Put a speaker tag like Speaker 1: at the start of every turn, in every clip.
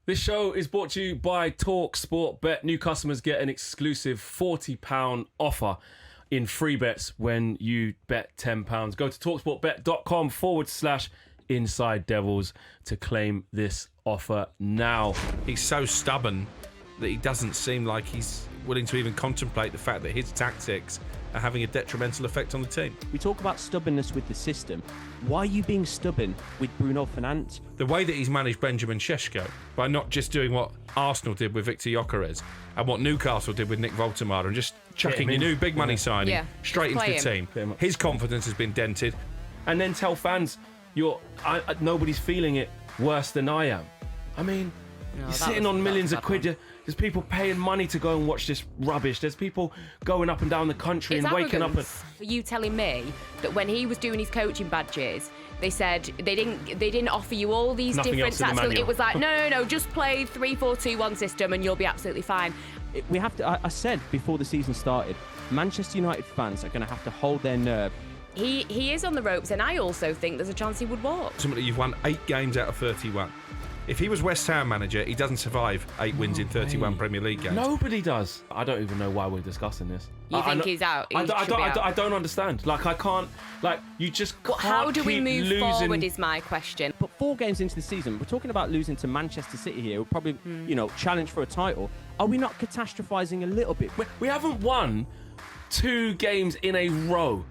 Speaker 1: This show is brought to you by talkSPORT. Bet new customers get an exclusive £40 offer in free bets when you bet £10. Go to talksportbet.com/Inside Devils to claim this offer now.
Speaker 2: He's so stubborn that he doesn't seem like he's willing to even contemplate the fact that his tactics are having a detrimental effect on the team.
Speaker 3: We talk about stubbornness with the system. Why are you being stubborn with Bruno Fernandes?
Speaker 2: The way that he's managed Benjamin Šeško by not just doing what Arsenal did with Victor Gyökeres and what Newcastle did with Nick Woltemade and just chucking your new big money signing straight into the team. His confidence has been dented.
Speaker 1: And then tell fans nobody's feeling it worse than I am. I mean, you're sitting on millions of quid. There's people paying money to go and watch this rubbish. There's people going up and down the country and waking up.
Speaker 4: For you telling me that when he was doing his coaching badges, they said they didn't offer you all these different tactics. It was like no, just play 3-4-2-1 system and you'll be absolutely fine.
Speaker 3: We have to. I said before the season started, Manchester United fans are going to have to hold their nerve.
Speaker 4: He is on the ropes, and I also think there's a chance he would walk.
Speaker 2: Ultimately, you've won 8 games out of 31. If he was West Ham manager, he doesn't survive 8 wins in 31 Premier League games.
Speaker 1: Nobody does. I don't even know why we're discussing this.
Speaker 4: You think he's out?
Speaker 1: I don't understand. Like, I can't. Like, you just can't.
Speaker 4: How do we move
Speaker 1: losing
Speaker 4: forward? Is my question.
Speaker 3: But 4 games into the season, we're talking about losing to Manchester City here. We'll probably, challenge for a title. Are we not catastrophizing a little bit?
Speaker 1: We haven't won 2 games in a row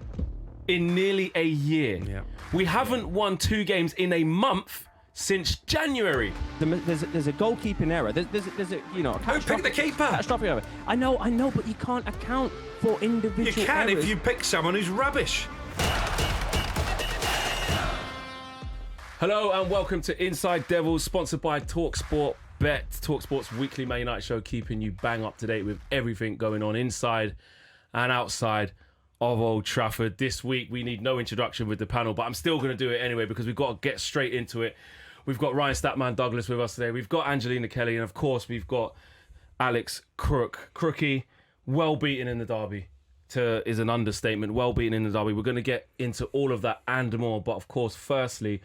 Speaker 1: in nearly a year. Yeah. We haven't won 2 games in a month since January.
Speaker 3: There's a goalkeeping error. There's a
Speaker 2: Who picked the keeper?
Speaker 3: Catastrophic error. I know, but you can't account for individual
Speaker 2: You can
Speaker 3: errors.
Speaker 2: if you pick someone who's rubbish.
Speaker 1: Hello and welcome to Inside Devils, sponsored by talkSPORT Bet, talkSPORT's weekly Man United show, keeping you bang up to date with everything going on inside and outside of Old Trafford. This week we need no introduction with the panel, but I'm still going to do it anyway because we've got to get straight into it. We've got Ryan Statman Douglas with us today. We've got Angelina Kelly, and of course we've got Alex Crook. Crookie, well beaten in the derby. Is an understatement. Well beaten in the derby. We're going to get into all of that and more. But of course, firstly,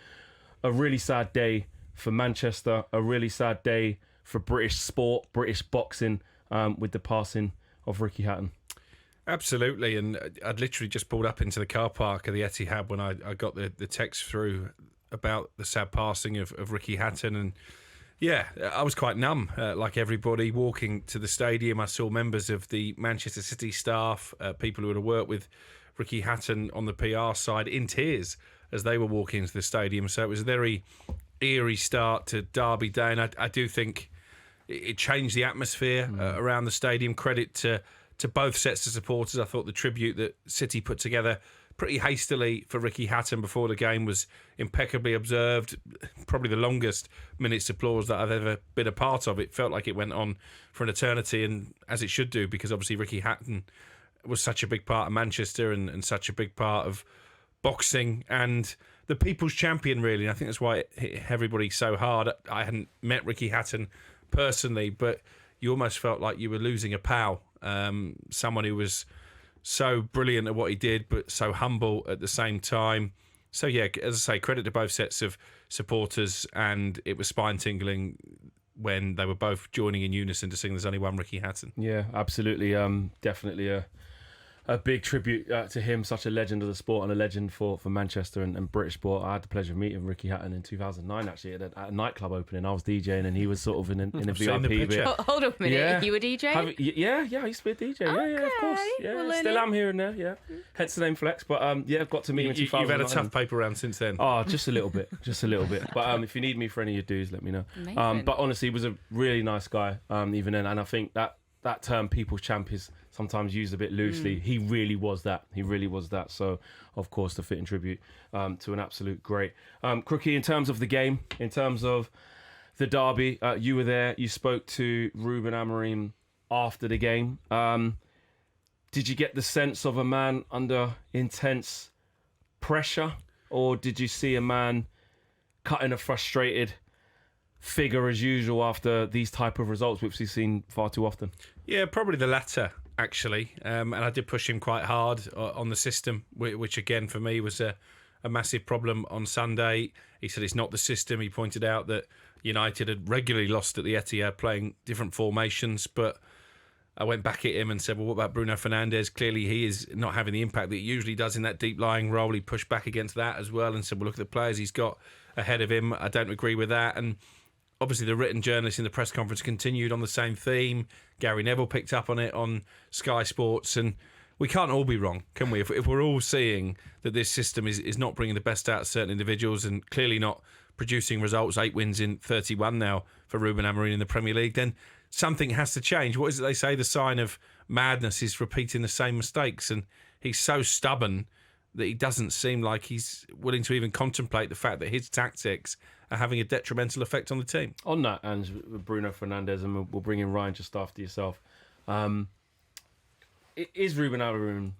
Speaker 1: a really sad day for Manchester. A really sad day for British sport, British boxing, with the passing of Ricky Hatton.
Speaker 2: Absolutely, and I'd literally just pulled up into the car park of the Etihad when I got the text through about the sad passing of Ricky Hatton, and yeah, I was quite numb, like everybody. Walking to the stadium, I saw members of the Manchester City staff, people who had worked with Ricky Hatton on the PR side, in tears as they were walking into the stadium. So it was a very eerie start to Derby Day, and I do think it changed the atmosphere around the stadium. Credit to both sets of supporters. I thought the tribute that City put together pretty hastily for Ricky Hatton before the game was impeccably observed. Probably the longest minutes applause that I've ever been a part of. It felt like it went on for an eternity, and as it should do, because obviously Ricky Hatton was such a big part of Manchester and such a big part of boxing and the people's champion, really. And I think that's why it hit everybody so hard. I hadn't met Ricky Hatton personally, but you almost felt like you were losing a pal. Someone who was so brilliant at what he did, but so humble at the same time. So yeah, as I say, credit to both sets of supporters, and it was spine-tingling when they were both joining in unison to sing "There's Only One Ricky Hatton."
Speaker 1: Yeah, absolutely. Definitely a big tribute to him, such a legend of the sport and a legend for Manchester and British sport. I had the pleasure of meeting Ricky Hatton in 2009, actually, at a nightclub opening. I was DJing and he was sort of in a VIP bit.
Speaker 4: Hold on a minute,
Speaker 1: yeah.
Speaker 4: You a DJ?
Speaker 1: Yeah, I used to be a DJ.
Speaker 4: Okay.
Speaker 1: Yeah, of course. Yeah, still am here and there, yeah. Hence the name Flex, but I've got to meet him in 2009.
Speaker 2: You've had a tough paper round since then.
Speaker 1: Oh, just a little bit. But if you need me for any of your dues, let me know. But honestly, he was a really nice guy, even then, and I think that term "people's champ" is sometimes used a bit loosely. He really was that. So, of course, the fitting tribute to an absolute great. Crookie, in terms of the game, in terms of the derby, you were there. You spoke to Ruben Amorim after the game. Did you get the sense of a man under intense pressure, or did you see a man cutting a frustrated figure as usual after these type of results, which we've seen far too often?
Speaker 2: Yeah, probably the latter, actually. And I did push him quite hard on the system, which again for me was a massive problem on Sunday. He said it's not the system. He pointed out that United had regularly lost at the Etihad playing different formations, but I went back at him and said, well, what about Bruno Fernandes? Clearly he is not having the impact that he usually does in that deep-lying role. He pushed back against that as well and said, well, look at the players he's got ahead of him. I don't agree with that. And obviously the written journalist in the press conference continued on the same theme. Gary Neville picked up on it on Sky Sports, and we can't all be wrong, can we? If we're all seeing that this system is not bringing the best out of certain individuals and clearly not producing results, 8 wins in 31 now for Ruben Amorim in the Premier League, then something has to change. What is it they say? The sign of madness is repeating the same mistakes. And he's so stubborn that he doesn't seem like he's willing to even contemplate the fact that his tactics are having a detrimental effect on the team.
Speaker 1: On that, and Bruno Fernandes, and we'll bring in Ryan just after yourself. Is Ruben Amorim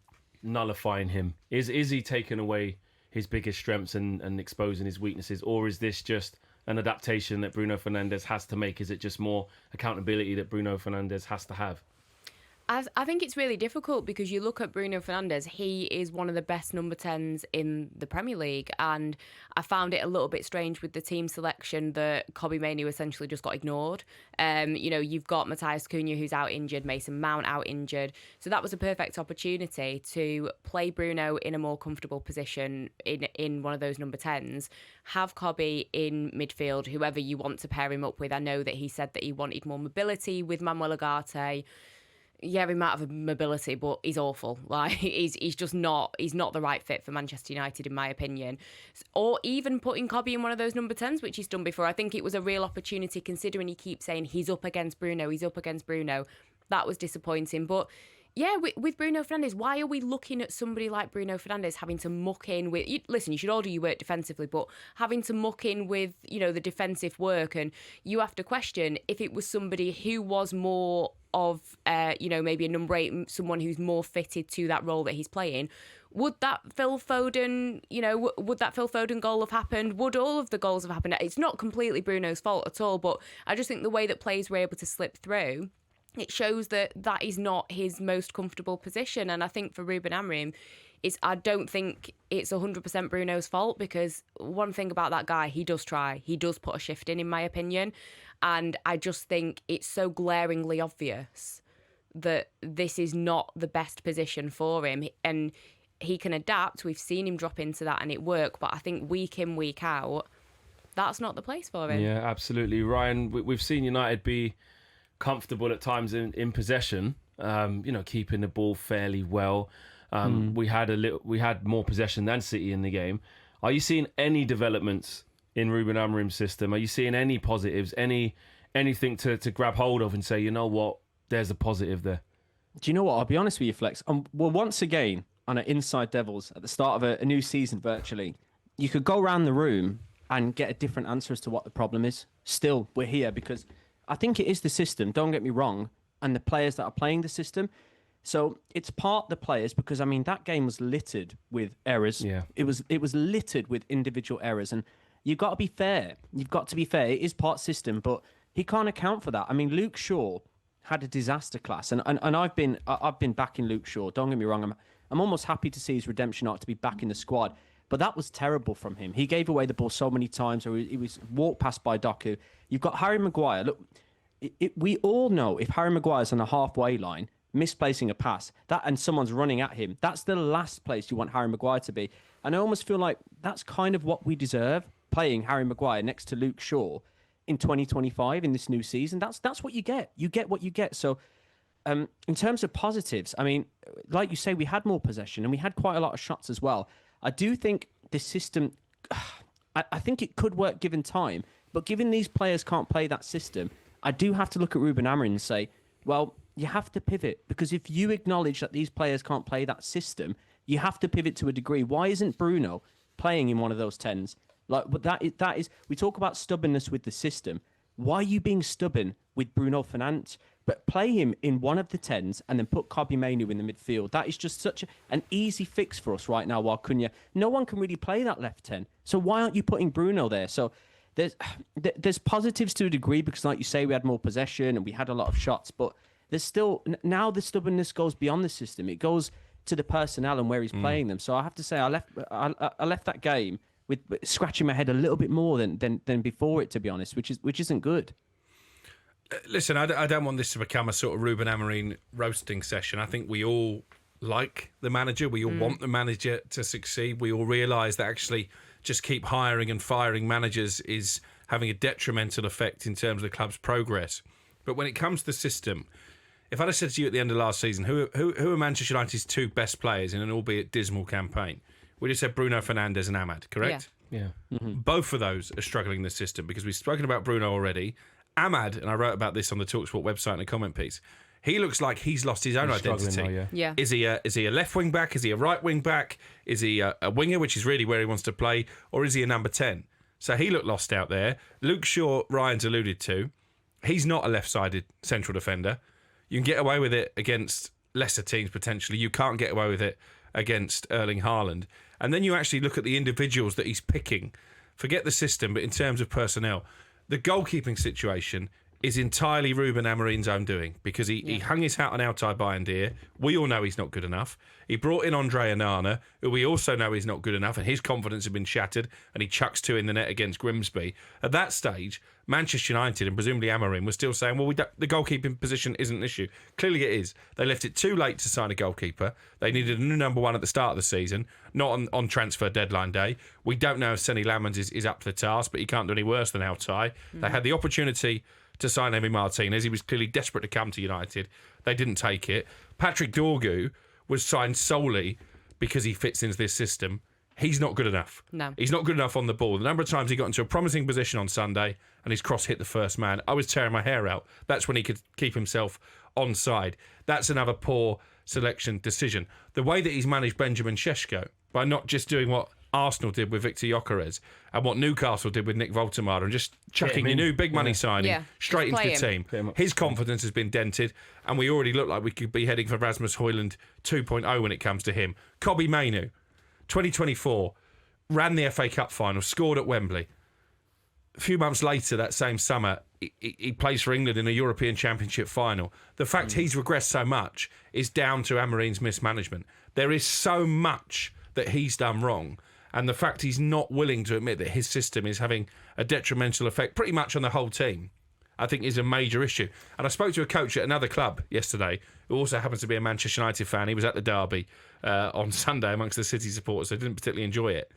Speaker 1: nullifying him? Is he taking away his biggest strengths and exposing his weaknesses? Or is this just an adaptation that Bruno Fernandes has to make? Is it just more accountability that Bruno Fernandes has to have?
Speaker 4: I think it's really difficult because you look at Bruno Fernandes, he is one of the best number 10s in the Premier League, and I found it a little bit strange with the team selection that Kobbie Mainoo essentially just got ignored. You've got Matthias Cunha who's out injured, Mason Mount out injured, so that was a perfect opportunity to play Bruno in a more comfortable position in one of those number 10s, have Kobbie in midfield, whoever you want to pair him up with. I know that he said that he wanted more mobility with Manuel Ugarte. Yeah, he might have mobility, but he's awful. Like he's just not. He's not the right fit for Manchester United, in my opinion. Or even putting Kobbie in one of those number 10s, which he's done before. I think it was a real opportunity, considering he keeps saying he's up against Bruno. He's up against Bruno. That was disappointing. But yeah, with Bruno Fernandes, why are we looking at somebody like Bruno Fernandes having to muck in with... Listen, you should all do your work defensively, but having to muck in with, the defensive work, and you have to question if it was somebody who was more of, maybe a number 8, someone who's more fitted to that role that he's playing. Would that Phil Foden, would that Phil Foden goal have happened? Would all of the goals have happened? It's not completely Bruno's fault at all, but I just think the way that players were able to slip through, it shows that is not his most comfortable position. And I think for Ruben Amorim, I don't think it's 100% Bruno's fault, because one thing about that guy, he does try. He does put a shift in my opinion. And I just think it's so glaringly obvious that this is not the best position for him. And he can adapt. We've seen him drop into that and it worked. But I think week in, week out, that's not the place for him.
Speaker 1: Yeah, absolutely. Ryan, we've seen United be comfortable at times in possession, keeping the ball fairly well. We had more possession than City in the game. Are you seeing any developments in Ruben Amorim's system? Are you seeing any positives, anything to grab hold of and say, you know what, there's a positive there?
Speaker 3: Do you know what? I'll be honest with you, Flex. Well, once again, on an Inside Devils at the start of a new season virtually, you could go around the room and get a different answer as to what the problem is. Still, we're here because I think it is the system, don't get me wrong, and the players that are playing the system. So it's part the players, because, that game was littered with errors.
Speaker 1: Yeah.
Speaker 3: It was littered with individual errors, and you've got to be fair. You've got to be fair. It is part system, but he can't account for that. Luke Shaw had a disaster class, and I've been backing Luke Shaw. Don't get me wrong. I'm almost happy to see his redemption arc to be back in the squad, but that was terrible from him. He gave away the ball so many times, or he was walked past by Doku. You've got Harry Maguire. Look, we all know if Harry Maguire's on the halfway line, misplacing a pass, and someone's running at him, that's the last place you want Harry Maguire to be. And I almost feel like that's kind of what we deserve, playing Harry Maguire next to Luke Shaw in 2025 in this new season. That's what you get. You get what you get. So in terms of positives, like you say, we had more possession and we had quite a lot of shots as well. I do think this system, I think it could work given time, but given these players can't play that system, I do have to look at Ruben Amorim and say, well, you have to pivot, because if you acknowledge that these players can't play that system, you have to pivot to a degree. Why isn't Bruno playing in one of those 10s? But that is, we talk about stubbornness with the system. Why are you being stubborn with Bruno Fernandes? But play him in one of the 10s and then put Kobbie Mainoo in the midfield. That is just such an easy fix for us right now, while Cunha, no one can really play that left 10. So why aren't you putting Bruno there? So there's positives to a degree, because like you say, we had more possession and we had a lot of shots, but there's still, now the stubbornness goes beyond the system. It goes to the personnel and where he's playing them. So I have to say, I left that game with scratching my head a little bit more than before it, to be honest, which isn't good.
Speaker 2: Listen, I don't want this to become a sort of Ruben Amorim roasting session. I think we all like the manager. We all want the manager to succeed. We all realise that actually just keep hiring and firing managers is having a detrimental effect in terms of the club's progress. But when it comes to the system, if I'd have said to you at the end of last season, who are Manchester United's 2 best players in an albeit dismal campaign? We just said Bruno Fernandes and Ahmad, correct?
Speaker 1: Yeah.
Speaker 2: Both of those are struggling in the system because we've spoken about Bruno already. Ahmad, and I wrote about this on the talkSPORT website in a comment piece, he looks like he's lost his own identity.
Speaker 1: Now,
Speaker 4: Yeah.
Speaker 2: Is he a left wing back? Is he a right wing back? Is he a winger, which is really where he wants to play? Or is he a number 10? So he looked lost out there. Luke Shaw, Ryan's alluded to, he's not a left-sided central defender. You can get away with it against lesser teams potentially. You can't get away with it against Erling Haaland. And then you actually look at the individuals that he's picking. Forget the system, but in terms of personnel, the goalkeeping situation is entirely Ruben Amorim's own doing because he hung his hat on Altay Bayindir. We all know he's not good enough. He brought in Andre Onana, who we also know is not good enough, and his confidence had been shattered, and he chucks 2 in the net against Grimsby. At that stage, Manchester United and presumably Amorim were still saying, well, the goalkeeping position isn't an issue. Clearly it is. They left it too late to sign a goalkeeper. They needed a new number 1 at the start of the season, not on transfer deadline day. We don't know if Senny Lamans is up to the task, but he can't do any worse than Altay. They had the opportunity to sign Emi Martinez. He was clearly desperate to come to United. They didn't take it. Patrick Dorgu was signed solely because he fits into this system. He's not good enough.
Speaker 4: No.
Speaker 2: He's not good enough on the ball. The number of times he got into a promising position on Sunday and his cross hit the first man, I was tearing my hair out. That's when he could keep himself onside. That's another poor selection decision. The way that he's managed Benjamin Šeško by not just doing what Arsenal did with Victor Gyökeres and what Newcastle did with Nick Voltemade and just chucking your new big money signing straight into the team. His confidence has been dented and we already look like we could be heading for Rasmus Højlund 2.0 when it comes to him. Kobbie Mainoo, 2024, ran the FA Cup final, scored at Wembley. A few months later, that same summer, he plays for England in a European Championship final. The fact he's regressed so much is down to Amorim's mismanagement. There is so much that he's done wrong. And the fact he's not willing to admit that his system is having a detrimental effect pretty much on the whole team, I think is a major issue. And I spoke to a coach at another club yesterday who also happens to be a Manchester United fan. He was at the derby on Sunday amongst the City supporters, so didn't particularly enjoy it.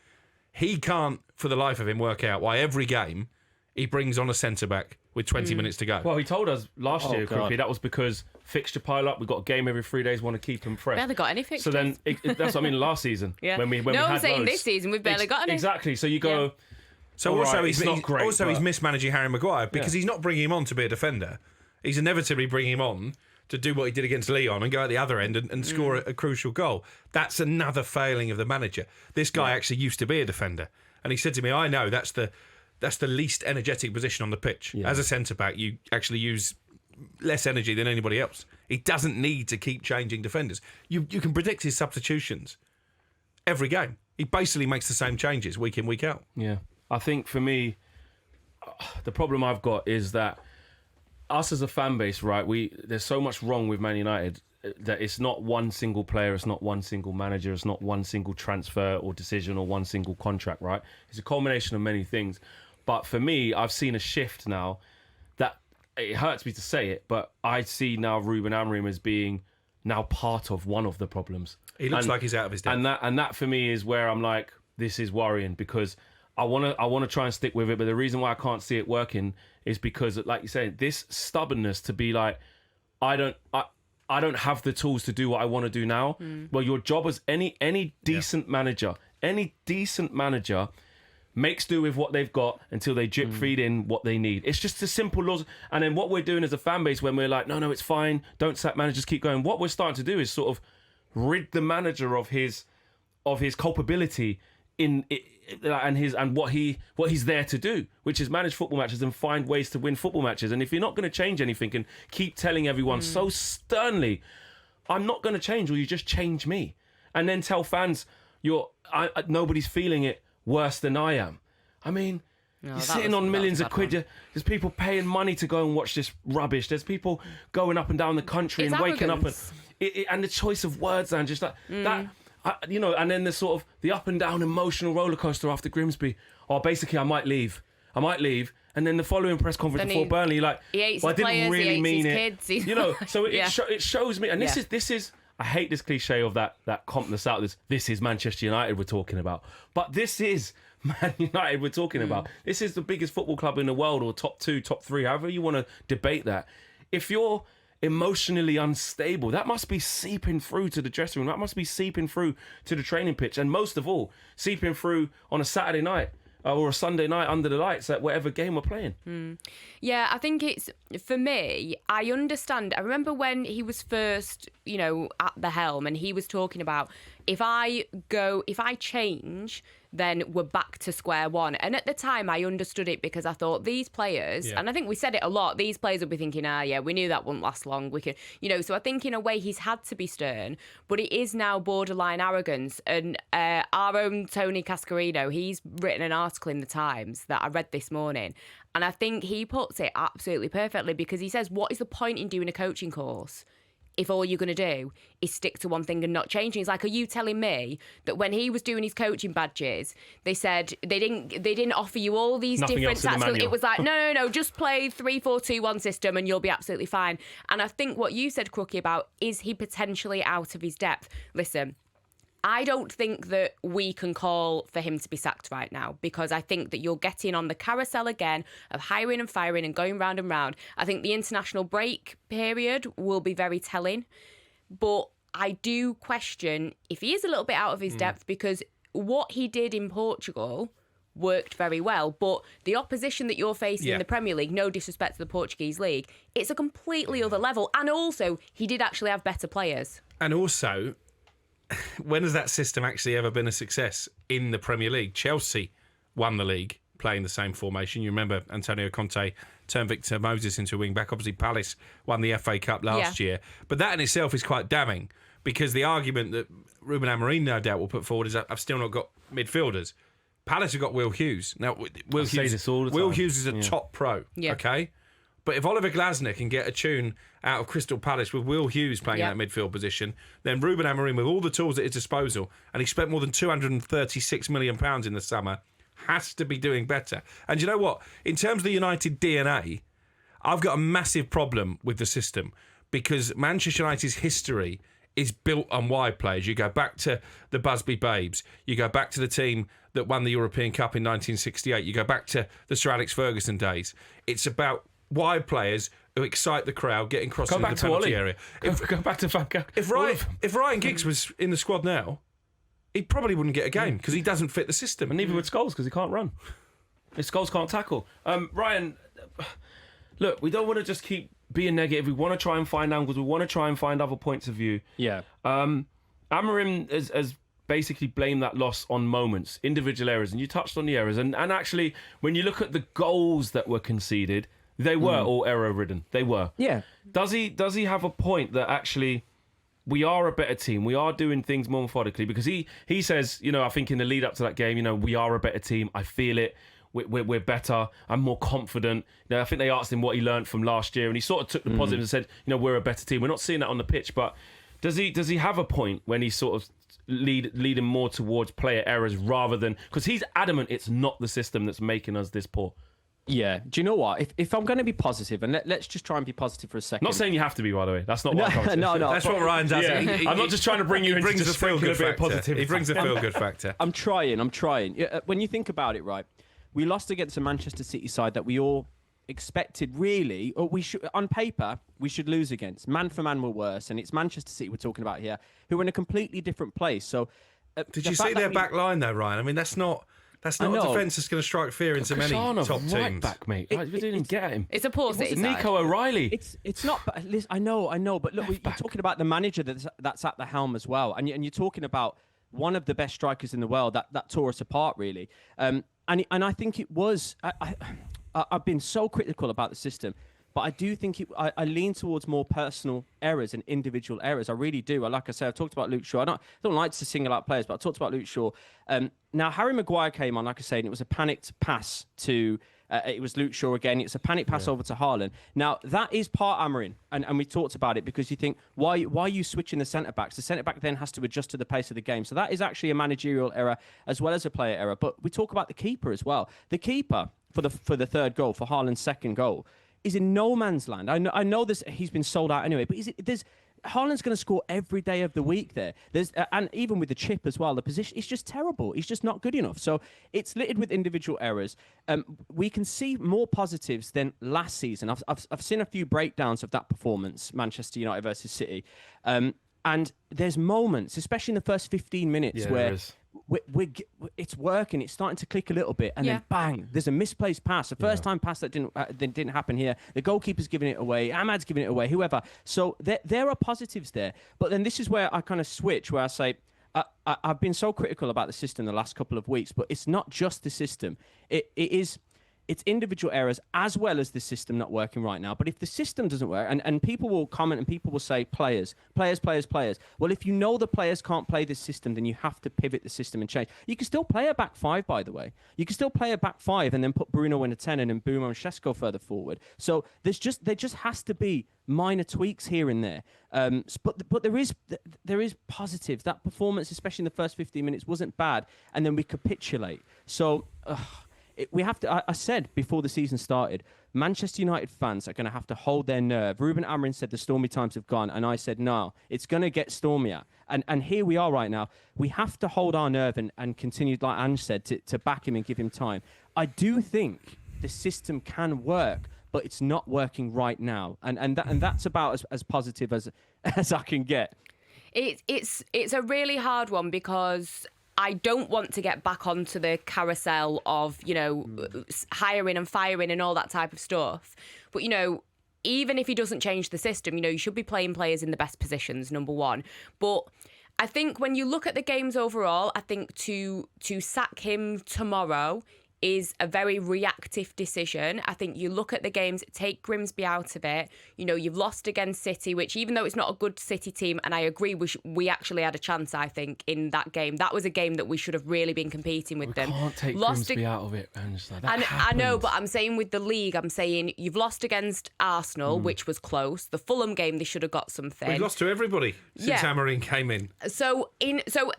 Speaker 2: He can't, for the life of him, work out why every game he brings on a centre-back with 20 minutes to go.
Speaker 1: Well, he told us last year, Crookie, that was because fixture pile up. We've got a game every 3 days, want to keep them fresh.
Speaker 4: Barely got any fixtures.
Speaker 1: So then, that's what I mean, last season. When we
Speaker 4: no,
Speaker 1: had
Speaker 4: I'm saying
Speaker 1: loads.
Speaker 4: this season we've barely got any.
Speaker 1: Exactly. So you go...
Speaker 2: So also,
Speaker 1: right,
Speaker 2: he's mismanaging Harry Maguire because he's not bringing him on to be a defender. He's inevitably bringing him on to do what he did against Lyon and go at the other end and score a crucial goal. That's another failing of the manager. This guy actually used to be a defender. And he said to me, I know that's the least energetic position on the pitch. Yeah. As a centre-back, you actually use less energy than anybody else. He doesn't need to keep changing defenders. You can predict his substitutions every game. He basically makes the same changes week in, week out.
Speaker 1: Yeah. I think for me, the problem I've got is that us as a fan base, right, there's so much wrong with Man United that it's not one single player, it's not one single manager, it's not one single transfer or decision or one single contract, right? It's a culmination of many things. But for me, I've seen a shift now that it hurts me to say it, but I see now Ruben Amorim as being now part of one of the problems.
Speaker 2: He looks like he's out of his depth.
Speaker 1: And that for me is where I'm like, this is worrying because I want to try and stick with it, but the reason why I can't see it working is because, like you said, this stubbornness to be like, I don't have the tools to do what I want to do now. Well, your job as any decent manager makes do with what they've got until they drip feed in what they need. It's just a simple laws. And then what we're doing as a fan base when we're like, no, it's fine, don't sack managers, keep going. What we're starting to do is sort of rid the manager of his culpability and what he's there to do, which is manage football matches and find ways to win football matches. And if you're not going to change anything and keep telling everyone so sternly, I'm not going to change, or you just change me, and then tell fans nobody's feeling it worse than I am. I mean, you're sitting on millions of quid. There's people paying money to go and watch this rubbish. There's people going up and down the country and waking up and the choice of words and just that. and then the sort of the up and down emotional roller coaster after Grimsby. Oh, basically, I might leave. And then the following press conference before Burnley,
Speaker 4: he hates
Speaker 1: well, I
Speaker 4: his
Speaker 1: didn't
Speaker 4: players,
Speaker 1: really
Speaker 4: he hates
Speaker 1: mean
Speaker 4: his
Speaker 1: it.
Speaker 4: kids.
Speaker 1: So it shows me, and this is. I hate this cliche of that compness out. This is Manchester United we're talking about, but this is Man United we're talking about. This is the biggest football club in the world, or top 2, top 3, however you want to debate that. If you're emotionally unstable, that must be seeping through to the dressing room. That must be seeping through to the training pitch, and most of all, seeping through on a Saturday night or a Sunday night under the lights at whatever game we're playing.
Speaker 4: Yeah, I think it's, for me, I understand. I remember when he was first, at the helm, and he was talking about, if I change, then we're back to square one. And at the time, I understood it because I thought these players, and I think we said it a lot, these players would be thinking, we knew that wouldn't last long. We can, so I think in a way he's had to be stern, but it is now borderline arrogance. And our own Tony Cascarino, he's written an article in the Times that I read this morning. And I think he puts it absolutely perfectly, because he says, what is the point in doing a coaching course if all you're going to do is stick to one thing and not changing? He's like, are you telling me that when he was doing his coaching badges, they said they didn't offer you all these
Speaker 1: Nothing
Speaker 4: different
Speaker 1: else in the
Speaker 4: tactical?
Speaker 1: manual.
Speaker 4: It was like, no, just play 3-4-2-1 system and you'll be absolutely fine. And I think what you said, Crookie, about, is he potentially out of his depth? Listen, I don't think that we can call for him to be sacked right now, because I think that you're getting on the carousel again of hiring and firing and going round and round. I think the international break period will be very telling, but I do question if he is a little bit out of his depth, because what he did in Portugal worked very well, but the opposition that you're facing in the Premier League, no disrespect to the Portuguese league, it's a completely other level. And also, he did actually have better players.
Speaker 2: And also, when has that system actually ever been a success in the Premier League? Chelsea won the league playing the same formation. You remember Antonio Conte turned Victor Moses into a wing-back. Obviously, Palace won the FA Cup last year. But that in itself is quite damning, because the argument that Ruben Amorim no doubt will put forward is that I've still not got midfielders. Palace have got Will Hughes. Now, Will Hughes is a top pro, okay? But if Oliver Glasner can get a tune out of Crystal Palace with Will Hughes playing in that midfield position, then Ruben Amorim, with all the tools at his disposal, and he spent more than £236 million in the summer, has to be doing better. And you know what? In terms of the United DNA, I've got a massive problem with the system, because Manchester United's history is built on wide players. You go back to the Busby Babes. You go back to the team that won the European Cup in 1968. You go back to the Sir Alex Ferguson days. It's about wide players who excite the crowd, getting crosses into the penalty area.
Speaker 1: Go back to Van Gaal.
Speaker 2: If Ryan Giggs was in the squad now, he probably wouldn't get a game, because he doesn't fit the system.
Speaker 1: And neither would Scholes, because he can't run. His Scholes can't tackle. Ryan, look, we don't want to just keep being negative. We want to try and find angles. We want to try and find other points of view.
Speaker 3: Yeah.
Speaker 1: Amorim has basically blamed that loss on moments, individual errors, and you touched on the errors. And actually, when you look at the goals that were conceded, they were all error-ridden. They were.
Speaker 3: Yeah.
Speaker 1: Does he have a point that actually we are a better team? We are doing things more methodically, because he says, I think in the lead up to that game, we are a better team. I feel it. We're better. I'm more confident. I think they asked him what he learned from last year, and he sort of took the positive and said, we're a better team. We're not seeing that on the pitch, but does he have a point when he's sort of leading more towards player errors rather than, because he's adamant it's not the system that's making us this poor?
Speaker 3: Yeah. Do you know what? If I'm going to be positive, and let's just try and be positive for a second.
Speaker 1: Not saying you have to be, by the way. That's not what I'm trying to say.
Speaker 3: No.
Speaker 2: That's what Ryan does.
Speaker 1: Yeah. I'm not just trying to bring you into
Speaker 2: brings
Speaker 1: just
Speaker 2: a feel-good
Speaker 1: bit of positivity.
Speaker 2: He brings a feel-good factor.
Speaker 3: I'm trying. When you think about it, right, we lost against a Manchester City side that we all expected, really, or we should, on paper, we should lose against. Man for man, we're worse, and it's Manchester City we're talking about here, who are in a completely different place. So,
Speaker 2: did you see their back line though, Ryan? I mean, that's not a defence that's going to strike fear into many top teams.
Speaker 1: Right back, mate. We didn't get him.
Speaker 4: It's a poor City side.
Speaker 1: Nico O'Reilly.
Speaker 3: It's not. But listen, I know. But look, you're talking about the manager that's at the helm as well, and you're talking about one of the best strikers in the world that tore us apart, really. And I think it was. I've been so critical about the system, but I do think I lean towards more personal errors and individual errors. I really do. Like I said, I've talked about Luke Shaw. I don't like to single out players, but I talked about Luke Shaw. Now, Harry Maguire came on, like I said, and it was a panicked pass to It was Luke Shaw again. It's a panic pass over to Haaland. Now, that is part Amorim, and we talked about it because you think, why are you switching the centre-backs? The centre-back then has to adjust to the pace of the game. So that is actually a managerial error as well as a player error. But we talk about the keeper as well. The keeper for the third goal, for Haaland's second goal, is in no man's land. I know this. He's been sold out anyway, but Haaland's going to score every day of the week there. And even with the chip as well, the position, it's just terrible. He's just not good enough. So it's littered with individual errors. We can see more positives than last season. I've seen a few breakdowns of that performance, Manchester United versus City. And there's moments, especially in the first 15 minutes, where it's working, it's starting to click a little bit, and then bang, there's a misplaced pass. The first time pass that didn't happen here. The goalkeeper's giving it away, Ahmad's giving it away, whoever. So there are positives there. But then this is where I kind of switch, where I say, I've been so critical about the system the last couple of weeks, but it's not just the system. It's individual errors as well as the system not working right now. But if the system doesn't work, and people will comment and people will say players. Well, if you know the players can't play this system, then you have to pivot the system and change. You can still play a back five, by the way. You can still play a back five and then put Bruno in a 10 and then Bouma and Šeško further forward. So there just has to be minor tweaks here and there. But there is positives. That performance, especially in the first 15 minutes, wasn't bad. And then we capitulate. So... we have to. I said before the season started, Manchester United fans are going to have to hold their nerve. Ruben Amorim said the stormy times have gone, and I said no, it's going to get stormier. And here we are right now. We have to hold our nerve and continue, like Ange said, to back him and give him time. I do think the system can work, but it's not working right now, and that's about as positive as I can get.
Speaker 4: It's a really hard one because I don't want to get back onto the carousel of, hiring and firing and all that type of stuff. But, even if he doesn't change the system, you should be playing players in the best positions, number one. But I think when you look at the games overall, I think to sack him tomorrow is a very reactive decision. I think you look at the games, take Grimsby out of it. You've lost against City, which even though it's not a good City team, and I agree, we actually had a chance, I think, in that game. That was a game that we should have really been competing with them.
Speaker 1: We can't take Grimsby out of it, Angela.
Speaker 4: I know, but I'm saying with the league, I'm saying you've lost against Arsenal, which was close. The Fulham game, they should have got something.
Speaker 2: We've lost to everybody since Amorim came in.
Speaker 4: So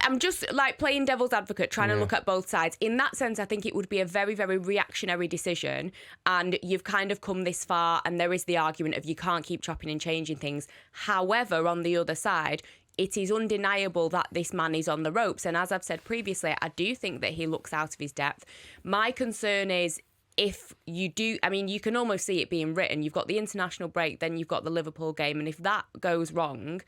Speaker 4: I'm just like playing devil's advocate, trying to look at both sides. In that sense, I think it would be a very, very reactionary decision, and you've kind of come this far, and there is the argument of you can't keep chopping and changing things. However, on the other side, it is undeniable that this man is on the ropes, and as I've said previously, I do think that he looks out of his depth. My concern is, if you do, you can almost see it being written. You've got the international break, then you've got the Liverpool game, and if that goes wrong,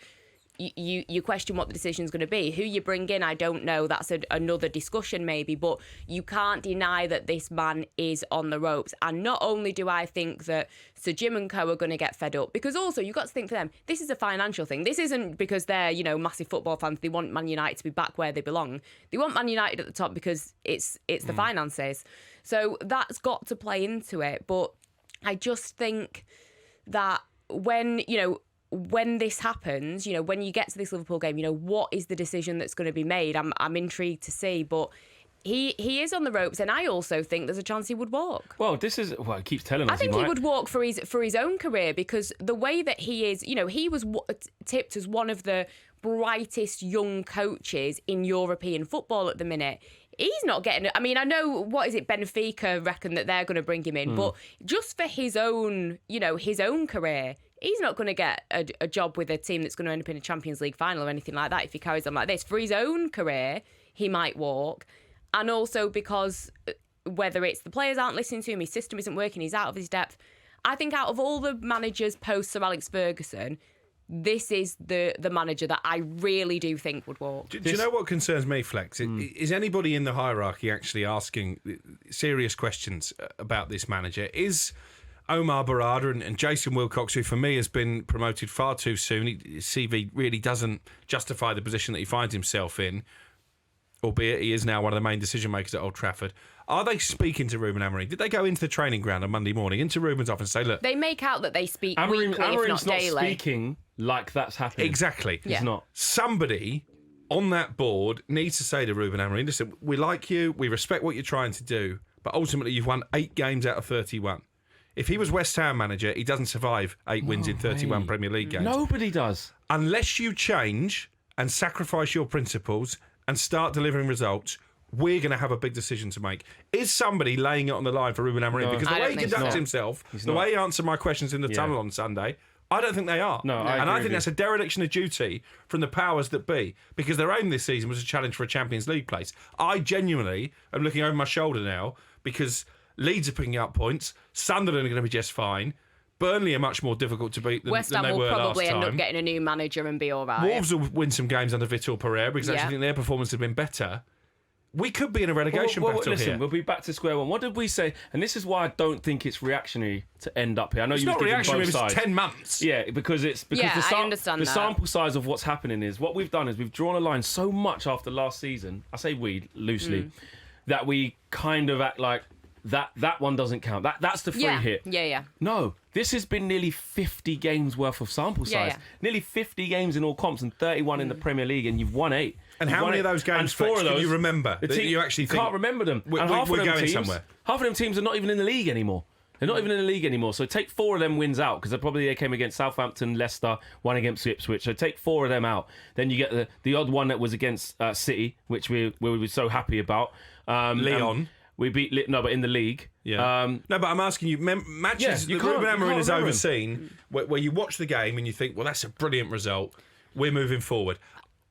Speaker 4: you question what the decision's going to be. Who you bring in, I don't know. That's another discussion maybe, but you can't deny that this man is on the ropes. And not only do I think that Sir Jim and co are going to get fed up, because also you've got to think for them, this is a financial thing. This isn't because they're, massive football fans. They want Man United to be back where they belong. They want Man United at the top because it's the finances. So that's got to play into it. But I just think that when this happens, when you get to this Liverpool game, what is the decision that's going to be made? I'm intrigued to see, but he is on the ropes, and I also think there's a chance he would walk.
Speaker 1: Well, it keeps telling us.
Speaker 4: I think he would walk for his own career, because the way that he is, he was tipped as one of the brightest young coaches in European football at the minute. He's not getting it. I know, Benfica reckon that they're going to bring him in, but just for his own, his own career, he's not going to get a job with a team that's going to end up in a Champions League final or anything like that if he carries on like this. For his own career, he might walk. And also because whether it's the players aren't listening to him, his system isn't working, he's out of his depth. I think out of all the managers post Sir Alex Ferguson, this is the manager that I really do think would walk.
Speaker 2: Do you know what concerns me, Flex? Is anybody in the hierarchy actually asking serious questions about this manager? Is Omar Barada and Jason Wilcox, who for me has been promoted far too soon, his CV really doesn't justify the position that he finds himself in, albeit he is now one of the main decision makers at Old Trafford. Are they speaking to Ruben Amorim? Did they go into the training ground on Monday morning, into Ruben's office and say, look...
Speaker 4: They make out that they speak weekly, if not daily.
Speaker 1: Not speaking like that's happening.
Speaker 2: Exactly.
Speaker 1: It's not.
Speaker 2: Somebody on that board needs to say to Ruben Amorim, listen, we like you, we respect what you're trying to do, but ultimately you've won 8 games out of 31. If he was West Ham manager, he doesn't survive 8 wins in 31 Premier League games.
Speaker 1: Nobody does.
Speaker 2: Unless you change and sacrifice your principles and start delivering results, we're going to have a big decision to make. Is somebody laying it on the line for Ruben Amorim?
Speaker 1: No.
Speaker 2: Because the
Speaker 4: I
Speaker 2: way
Speaker 4: don't
Speaker 2: he
Speaker 4: think
Speaker 2: conducts
Speaker 4: so.
Speaker 2: himself,
Speaker 1: He's
Speaker 2: the
Speaker 1: not.
Speaker 2: way he answered my questions in the tunnel on Sunday, I don't think they are.
Speaker 1: No, I
Speaker 2: and
Speaker 1: agree
Speaker 2: I
Speaker 1: with
Speaker 2: think
Speaker 1: you.
Speaker 2: that's a dereliction of duty from the powers that be, because their aim this season was a challenge for a Champions League place. I genuinely am looking over my shoulder now because Leeds are picking up points, Sunderland are going to be just fine, Burnley are much more difficult to beat than,
Speaker 4: West
Speaker 2: than
Speaker 4: Ham
Speaker 2: they
Speaker 4: will
Speaker 2: were
Speaker 4: probably
Speaker 2: last
Speaker 4: end
Speaker 2: time.
Speaker 4: up getting a new manager and be all right.
Speaker 2: Wolves will win some games under Vitor Pereira because I
Speaker 4: Yeah.
Speaker 2: actually think their performance has been better. We could be in a relegation battle
Speaker 1: listen,
Speaker 2: here.
Speaker 1: we'll be back to square one. What did we say? And this is why I don't think it's reactionary to end up here. I know
Speaker 2: It's
Speaker 1: you was
Speaker 2: not
Speaker 1: giving
Speaker 2: reactionary,
Speaker 1: both
Speaker 2: it's
Speaker 1: sides.
Speaker 2: 10 months.
Speaker 1: Yeah, because
Speaker 4: Yeah,
Speaker 1: the,
Speaker 4: I understand
Speaker 1: the
Speaker 4: that.
Speaker 1: sample size of what's happening is what we've done is we've drawn a line so much after last season. I say we loosely that we kind of act like that one doesn't count. That's the free
Speaker 4: Yeah,
Speaker 1: hit.
Speaker 4: yeah.
Speaker 1: No, this has been nearly 50 games worth of sample size.
Speaker 4: Yeah.
Speaker 1: Nearly 50 games in all comps and 31 in the Premier League, and you've won 8.
Speaker 2: And
Speaker 1: You've
Speaker 2: how
Speaker 1: won
Speaker 2: many of
Speaker 1: 8.
Speaker 2: those games,
Speaker 1: and 4
Speaker 2: Fletch,
Speaker 1: of
Speaker 2: can
Speaker 1: those,
Speaker 2: you remember
Speaker 1: the
Speaker 2: that you actually think
Speaker 1: can't remember them. And half
Speaker 2: we're
Speaker 1: of them
Speaker 2: going
Speaker 1: teams,
Speaker 2: somewhere?
Speaker 1: half of them teams are not even in the league anymore. They're not even in the league anymore. So take 4 of them wins out because they came against Southampton, Leicester, one against Ipswich. So take 4 of them out. Then you get the odd one that was against City, which we were so happy about.
Speaker 2: Lyon.
Speaker 1: We beat but in the league.
Speaker 2: Yeah. No, but I'm asking you, matches
Speaker 1: you
Speaker 2: that
Speaker 1: can't-
Speaker 2: Ruben
Speaker 1: you
Speaker 2: Amorim
Speaker 1: can't
Speaker 2: has
Speaker 1: remember
Speaker 2: overseen, where you watch the game and you think, well, that's a brilliant result. We're moving forward.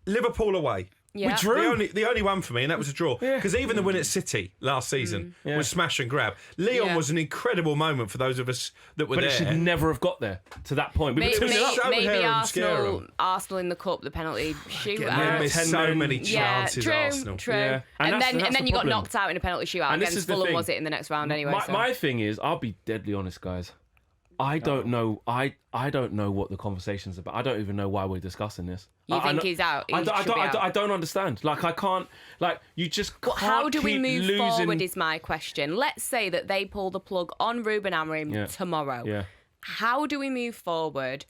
Speaker 2: Liverpool away.
Speaker 4: Yeah.
Speaker 1: We drew.
Speaker 2: The only one for me, and that was a draw.
Speaker 1: Yeah.
Speaker 2: Because even the win at City last season was smash and grab. Lyon
Speaker 4: Yeah.
Speaker 2: was an incredible moment for those of us that were
Speaker 1: But
Speaker 2: there.
Speaker 1: it should never have got there to that point. We were 2-0 up.
Speaker 2: so
Speaker 4: Maybe
Speaker 2: hair and scare 'em.
Speaker 4: Arsenal in the cup, the penalty
Speaker 2: They
Speaker 4: shootout.
Speaker 2: missed
Speaker 1: 10
Speaker 2: so
Speaker 1: men.
Speaker 2: many
Speaker 4: Yeah,
Speaker 2: chances,
Speaker 4: true,
Speaker 2: Arsenal.
Speaker 4: true.
Speaker 1: Yeah.
Speaker 4: And,
Speaker 1: And that's
Speaker 4: then
Speaker 1: the
Speaker 4: you got
Speaker 1: problem.
Speaker 4: knocked out in a penalty shootout
Speaker 1: And this is
Speaker 4: against
Speaker 1: the
Speaker 4: Fulham,
Speaker 1: thing.
Speaker 4: was it, in the next round anyway? so.
Speaker 1: My thing is, I'll be deadly honest, guys. I don't know. I don't know what the conversation's about. I don't even know why we're discussing this.
Speaker 4: You
Speaker 1: I
Speaker 4: think
Speaker 1: know-
Speaker 4: he's out? He
Speaker 1: I
Speaker 4: should be out?
Speaker 1: don't understand. Like I can't. Like you just can't.
Speaker 4: How do we
Speaker 1: keep
Speaker 4: move
Speaker 1: losing.
Speaker 4: forward is my question. Let's say that they pull the plug on Ruben Amorim
Speaker 1: Yeah.
Speaker 4: tomorrow.
Speaker 1: Yeah.
Speaker 4: How do we move forward?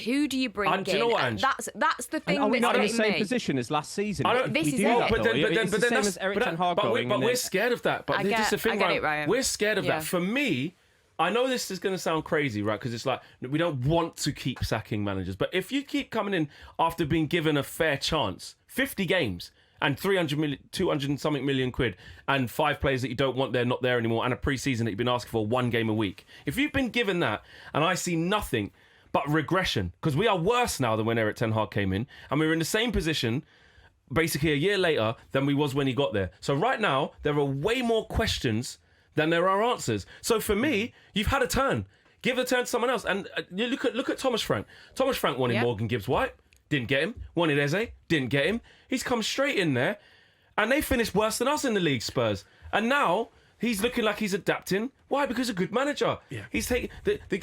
Speaker 4: Who do you bring in?
Speaker 1: do you know what, Ange?
Speaker 4: That's the thing
Speaker 3: And are we
Speaker 4: that's
Speaker 3: not in the
Speaker 4: getting
Speaker 3: same
Speaker 4: me.
Speaker 3: position as last season?
Speaker 1: I don't-
Speaker 4: This
Speaker 3: we
Speaker 4: is
Speaker 3: do
Speaker 4: it.
Speaker 3: that,
Speaker 1: But then,
Speaker 3: though.
Speaker 1: but then,
Speaker 3: It's
Speaker 1: but
Speaker 3: the
Speaker 1: then
Speaker 3: same
Speaker 1: that's
Speaker 3: as Eric
Speaker 1: but
Speaker 3: Ten Hag going.
Speaker 1: but
Speaker 3: and
Speaker 1: we're
Speaker 3: then-
Speaker 1: scared of that. But
Speaker 4: I
Speaker 1: this
Speaker 4: get-
Speaker 1: is the thing,
Speaker 4: I get
Speaker 1: right?
Speaker 4: it, Ryan.
Speaker 1: We're scared of
Speaker 4: Yeah.
Speaker 1: that. For me, I know this is going to sound crazy, right? Because it's like we don't want to keep sacking managers, but if you keep coming in after being given a fair chance, 50 games and 300 million, 200 and something million quid, and 5 players that you don't want there, not there anymore, and a pre-season that you've been asking for 1 game a week. If you've been given that, and I see nothing but regression, because we are worse now than when Eric Ten Hag came in, and we were in the same position basically a year later than we was when he got there. So right now, there are way more questions than there are answers. So for me, you've had a turn. Give the turn to someone else. And you look at Thomas Frank. Thomas Frank wanted
Speaker 4: Yeah.
Speaker 1: Morgan Gibbs-White. Didn't get him. Wanted Eze. Didn't get him. He's come straight in there. And they finished worse than us in the league, Spurs. And now he's looking like he's adapting. Why? Because a good manager. Yeah. He's taking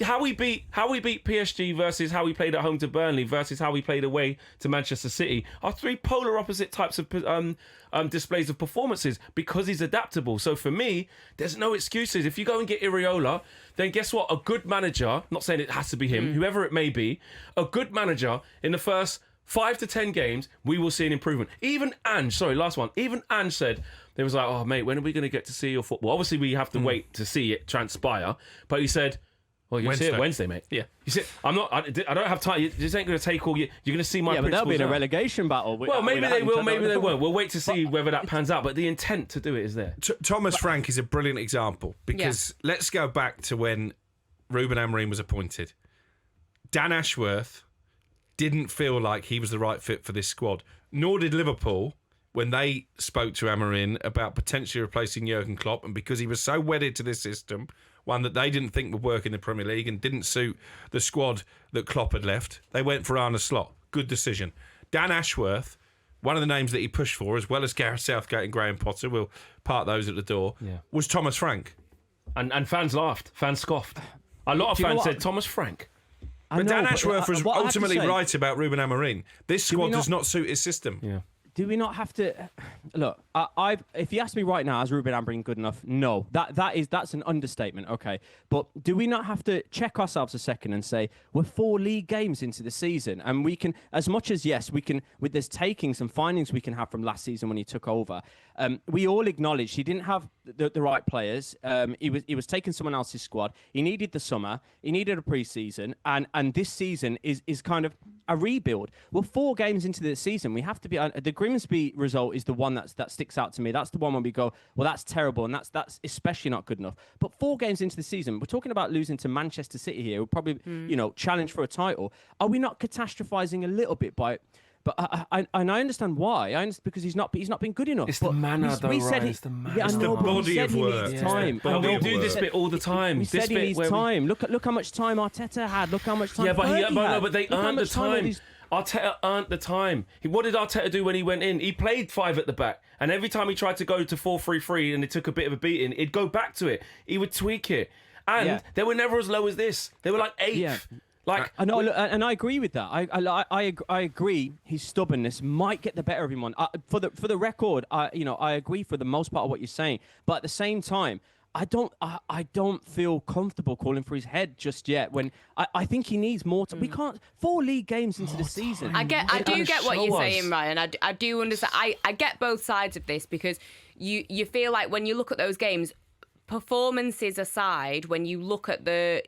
Speaker 1: how we beat PSG versus how we played at home to Burnley versus how we played away to Manchester City are 3 polar opposite types of displays of performances because he's adaptable. So for me, there's no excuses. If you go and get Iriola, then guess what? A good manager, not saying it has to be him, whoever it may be, a good manager in the first 5 to 10 games, we will see an improvement. Even Ange said, they was like, oh, mate, when are we going to get to see your football? Obviously, we have to wait to see it transpire. But he said, well, you'll see it Wednesday, mate. Yeah. You see, I don't have time. This ain't going to take all year. You're going to see my
Speaker 3: Yeah, but they'll
Speaker 1: principles
Speaker 3: be in a
Speaker 1: now.
Speaker 3: relegation battle.
Speaker 1: Well, maybe they will, maybe they won't. We'll wait to see whether that pans out. But the intent to do it is there.
Speaker 2: Thomas Frank is a brilliant example because let's go back to when Ruben Amorim was appointed. Dan Ashworth didn't feel like he was the right fit for this squad, nor did Liverpool when they spoke to Amorim about potentially replacing Jurgen Klopp, and because he was so wedded to this system, one that they didn't think would work in the Premier League and didn't suit the squad that Klopp had left, they went for Arne Slot. Good decision. Dan Ashworth, one of the names that he pushed for, as well as Gareth Southgate and Graham Potter, we'll park those at the door, was Thomas Frank.
Speaker 1: And fans laughed. Fans scoffed. A lot of
Speaker 3: Do you know
Speaker 1: fans
Speaker 3: what?
Speaker 1: said, Thomas Frank.
Speaker 2: But Dan Ashworth was ultimately right about Ruben Amorim. This squad
Speaker 3: we not-
Speaker 2: does not suit his system.
Speaker 1: Yeah.
Speaker 3: Do we not have to look? If you ask me right now, is Ruben Amorim good enough? No, that's an understatement. Okay, but do we not have to check ourselves a second and say we're 4 league games into the season, and we can, as much as yes, we can, with there's takings and findings we can have from last season when he took over. We all acknowledge he didn't have the right players. He was taking someone else's squad. He needed the summer. He needed a pre-season, and this season is kind of a rebuild. We're 4 games into the season. We have to be the Grimsby result is the one that sticks out to me. That's the one when we go, well, that's terrible, and that's especially not good enough. But 4 games into the season, we're talking about losing to Manchester City here. We'll probably challenge for a title. Are we not catastrophizing a little bit by it? But I understand why. Because he's not been good enough.
Speaker 1: It's the manner, though, Ryan. It's the manner.
Speaker 3: Yeah,
Speaker 2: It's the body of work.
Speaker 3: Time.
Speaker 1: But we do this bit all the time.
Speaker 3: We said he needs time. Look how much time Arteta had. Look how much time.
Speaker 1: Yeah, but
Speaker 3: Fergie
Speaker 1: they
Speaker 3: had. Look how
Speaker 1: earned the
Speaker 3: much time all
Speaker 1: time.
Speaker 3: these-
Speaker 1: Arteta earned the time. What did Arteta do when he went in? He played 5 at the back, and every time he tried to go to 4-3-3 and it took a bit of a beating, he'd go back to it. He would tweak it, and they were never as low as this. They were like 8th.
Speaker 3: Yeah.
Speaker 1: Like,
Speaker 3: I know, and I agree with that. I agree. His stubbornness might get the better of him. For the record, I agree for the most part of what you're saying. But at the same time, I don't feel comfortable calling for his head just yet. When I think he needs more time. We can't 4 league games into the season.
Speaker 4: I do get what you're saying, Ryan. I do understand. I get both sides of this because you feel like when you look at those games, performances aside, when you look at the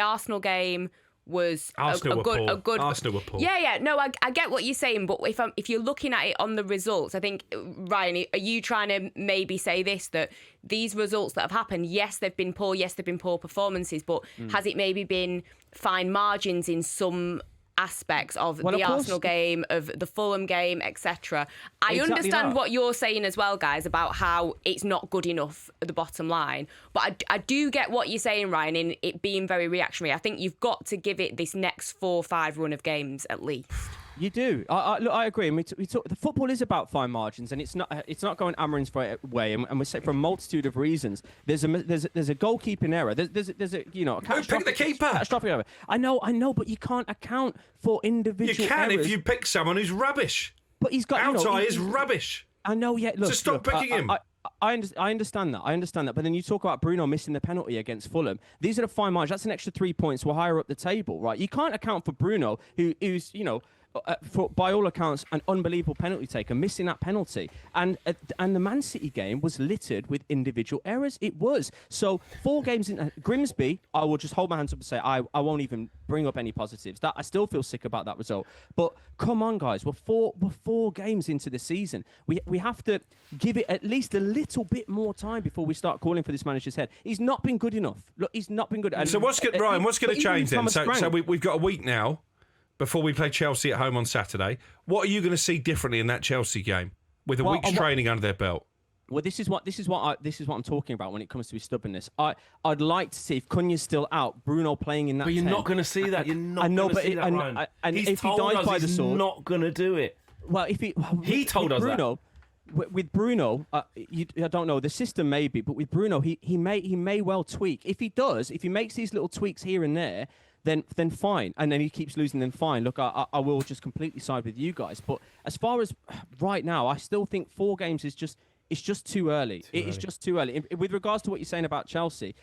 Speaker 4: Arsenal game was
Speaker 2: Arsenal were poor. Arsenal were poor.
Speaker 4: Yeah. No, I get what you're saying, but if you're looking at it on the results, I think, Ryan, are you trying to maybe say this, that these results that have happened, yes, they've been poor, yes, they've been poor performances, but has it maybe been fine margins in some aspects of the Arsenal game, of the Fulham game, etc. I understand what you're saying as well, guys, about how it's not good enough at the bottom line. But I do get what you're saying, Ryan, in it being very reactionary. I think you've got to give it this next 4-5 run of games at least.
Speaker 3: You do. Look, I agree. And we talk, the football is about fine margins, and it's not going Amorim's way. And we say for a multitude of reasons. There's a goalkeeping error. There's a
Speaker 2: Who picked the keeper?
Speaker 3: Catastrophic error. I know, but you can't account for individual.
Speaker 2: You can
Speaker 3: errors.
Speaker 2: if you pick someone who's rubbish.
Speaker 3: But he's got
Speaker 2: Altai is rubbish.
Speaker 3: I know. Yeah. Look.
Speaker 2: So stop picking him.
Speaker 3: I understand that. But then you talk about Bruno missing the penalty against Fulham. These are the fine margins. That's an extra 3 points. We're higher up the table, right? You can't account for Bruno, who's for, by all accounts, an unbelievable penalty taker, missing that penalty. And the Man City game was littered with individual errors. It was. So 4 games in Grimsby, I will just hold my hands up and say I won't even bring up any positives. That I still feel sick about that result. But come on, guys, we're 4 games into the season. We have to give it at least a little bit more time before we start calling for this manager's head. He's not been good enough. Look, he's not been good. And,
Speaker 2: so what's going to change then? So we've got a week now before we play Chelsea at home on Saturday. What are you going to see differently in that Chelsea game with a week's training under their belt?
Speaker 3: Well, this is what I'm talking about when it comes to his stubbornness. I'd like to see, if Cunha's still out, Bruno playing in that.
Speaker 1: But you're
Speaker 3: 10.
Speaker 1: not going to see that. You're not going to see that, Ryan.
Speaker 3: And
Speaker 1: he's
Speaker 3: if he
Speaker 1: told
Speaker 3: dies
Speaker 1: us
Speaker 3: by the
Speaker 1: he's
Speaker 3: sword,
Speaker 1: not going to do it.
Speaker 3: Well, if he
Speaker 1: told us
Speaker 3: Bruno,
Speaker 1: that.
Speaker 3: With Bruno, I don't know the system maybe, but with Bruno, he may well tweak. If he makes these little tweaks here and there, then fine. And then he keeps losing, then fine. Look, I will just completely side with you guys. But as far as right now, I still think 4 games is just too early. It is just too early. With regards to what you're saying about Chelsea,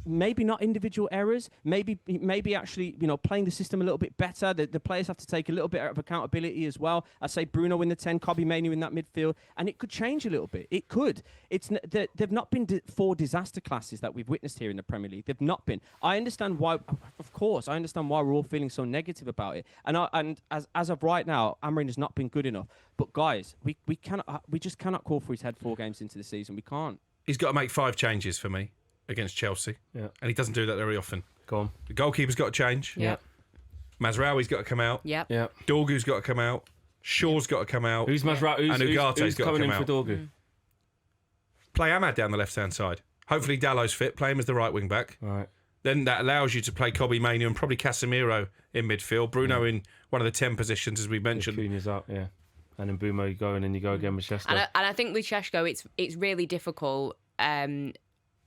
Speaker 3: maybe not individual errors. Maybe actually, playing the system a little bit better. The players have to take a little bit of accountability as well. I say Bruno in the 10, Kobbie Mainoo in that midfield, and it could change a little bit. It could. They've not been 4 disaster classes that we've witnessed here in the Premier League. They've not been. I understand why. Of course, I understand why we're all feeling so negative about it. And as of right now, Amorim has not been good enough. But guys, we just cannot call for his head 4 games into the season. We can't.
Speaker 2: He's got to make 5 changes for me against Chelsea. Yeah. And he doesn't do that very often.
Speaker 1: Go on.
Speaker 2: The goalkeeper's got to change.
Speaker 4: Yeah.
Speaker 2: Mazraoui's got to come out.
Speaker 4: Yeah.
Speaker 2: Dorgu's got to come out. Shaw's got to come out.
Speaker 1: Who's Mazraoui?
Speaker 2: And Ugarte's got to
Speaker 1: coming
Speaker 2: come
Speaker 1: in
Speaker 2: out.
Speaker 1: for Dorgu?
Speaker 2: Play Ahmad down the left-hand side. Hopefully Dallow's fit. Play him as the right wing-back.
Speaker 1: Right.
Speaker 2: Then that allows you to play Kobbie Mainoo and probably Casemiro in midfield. Bruno in one of the 10 positions, as we mentioned.
Speaker 1: Cunha's up, yeah. And then Bumo you go, and then you go again with Šeško.
Speaker 4: And I think with Šeško, it's really difficult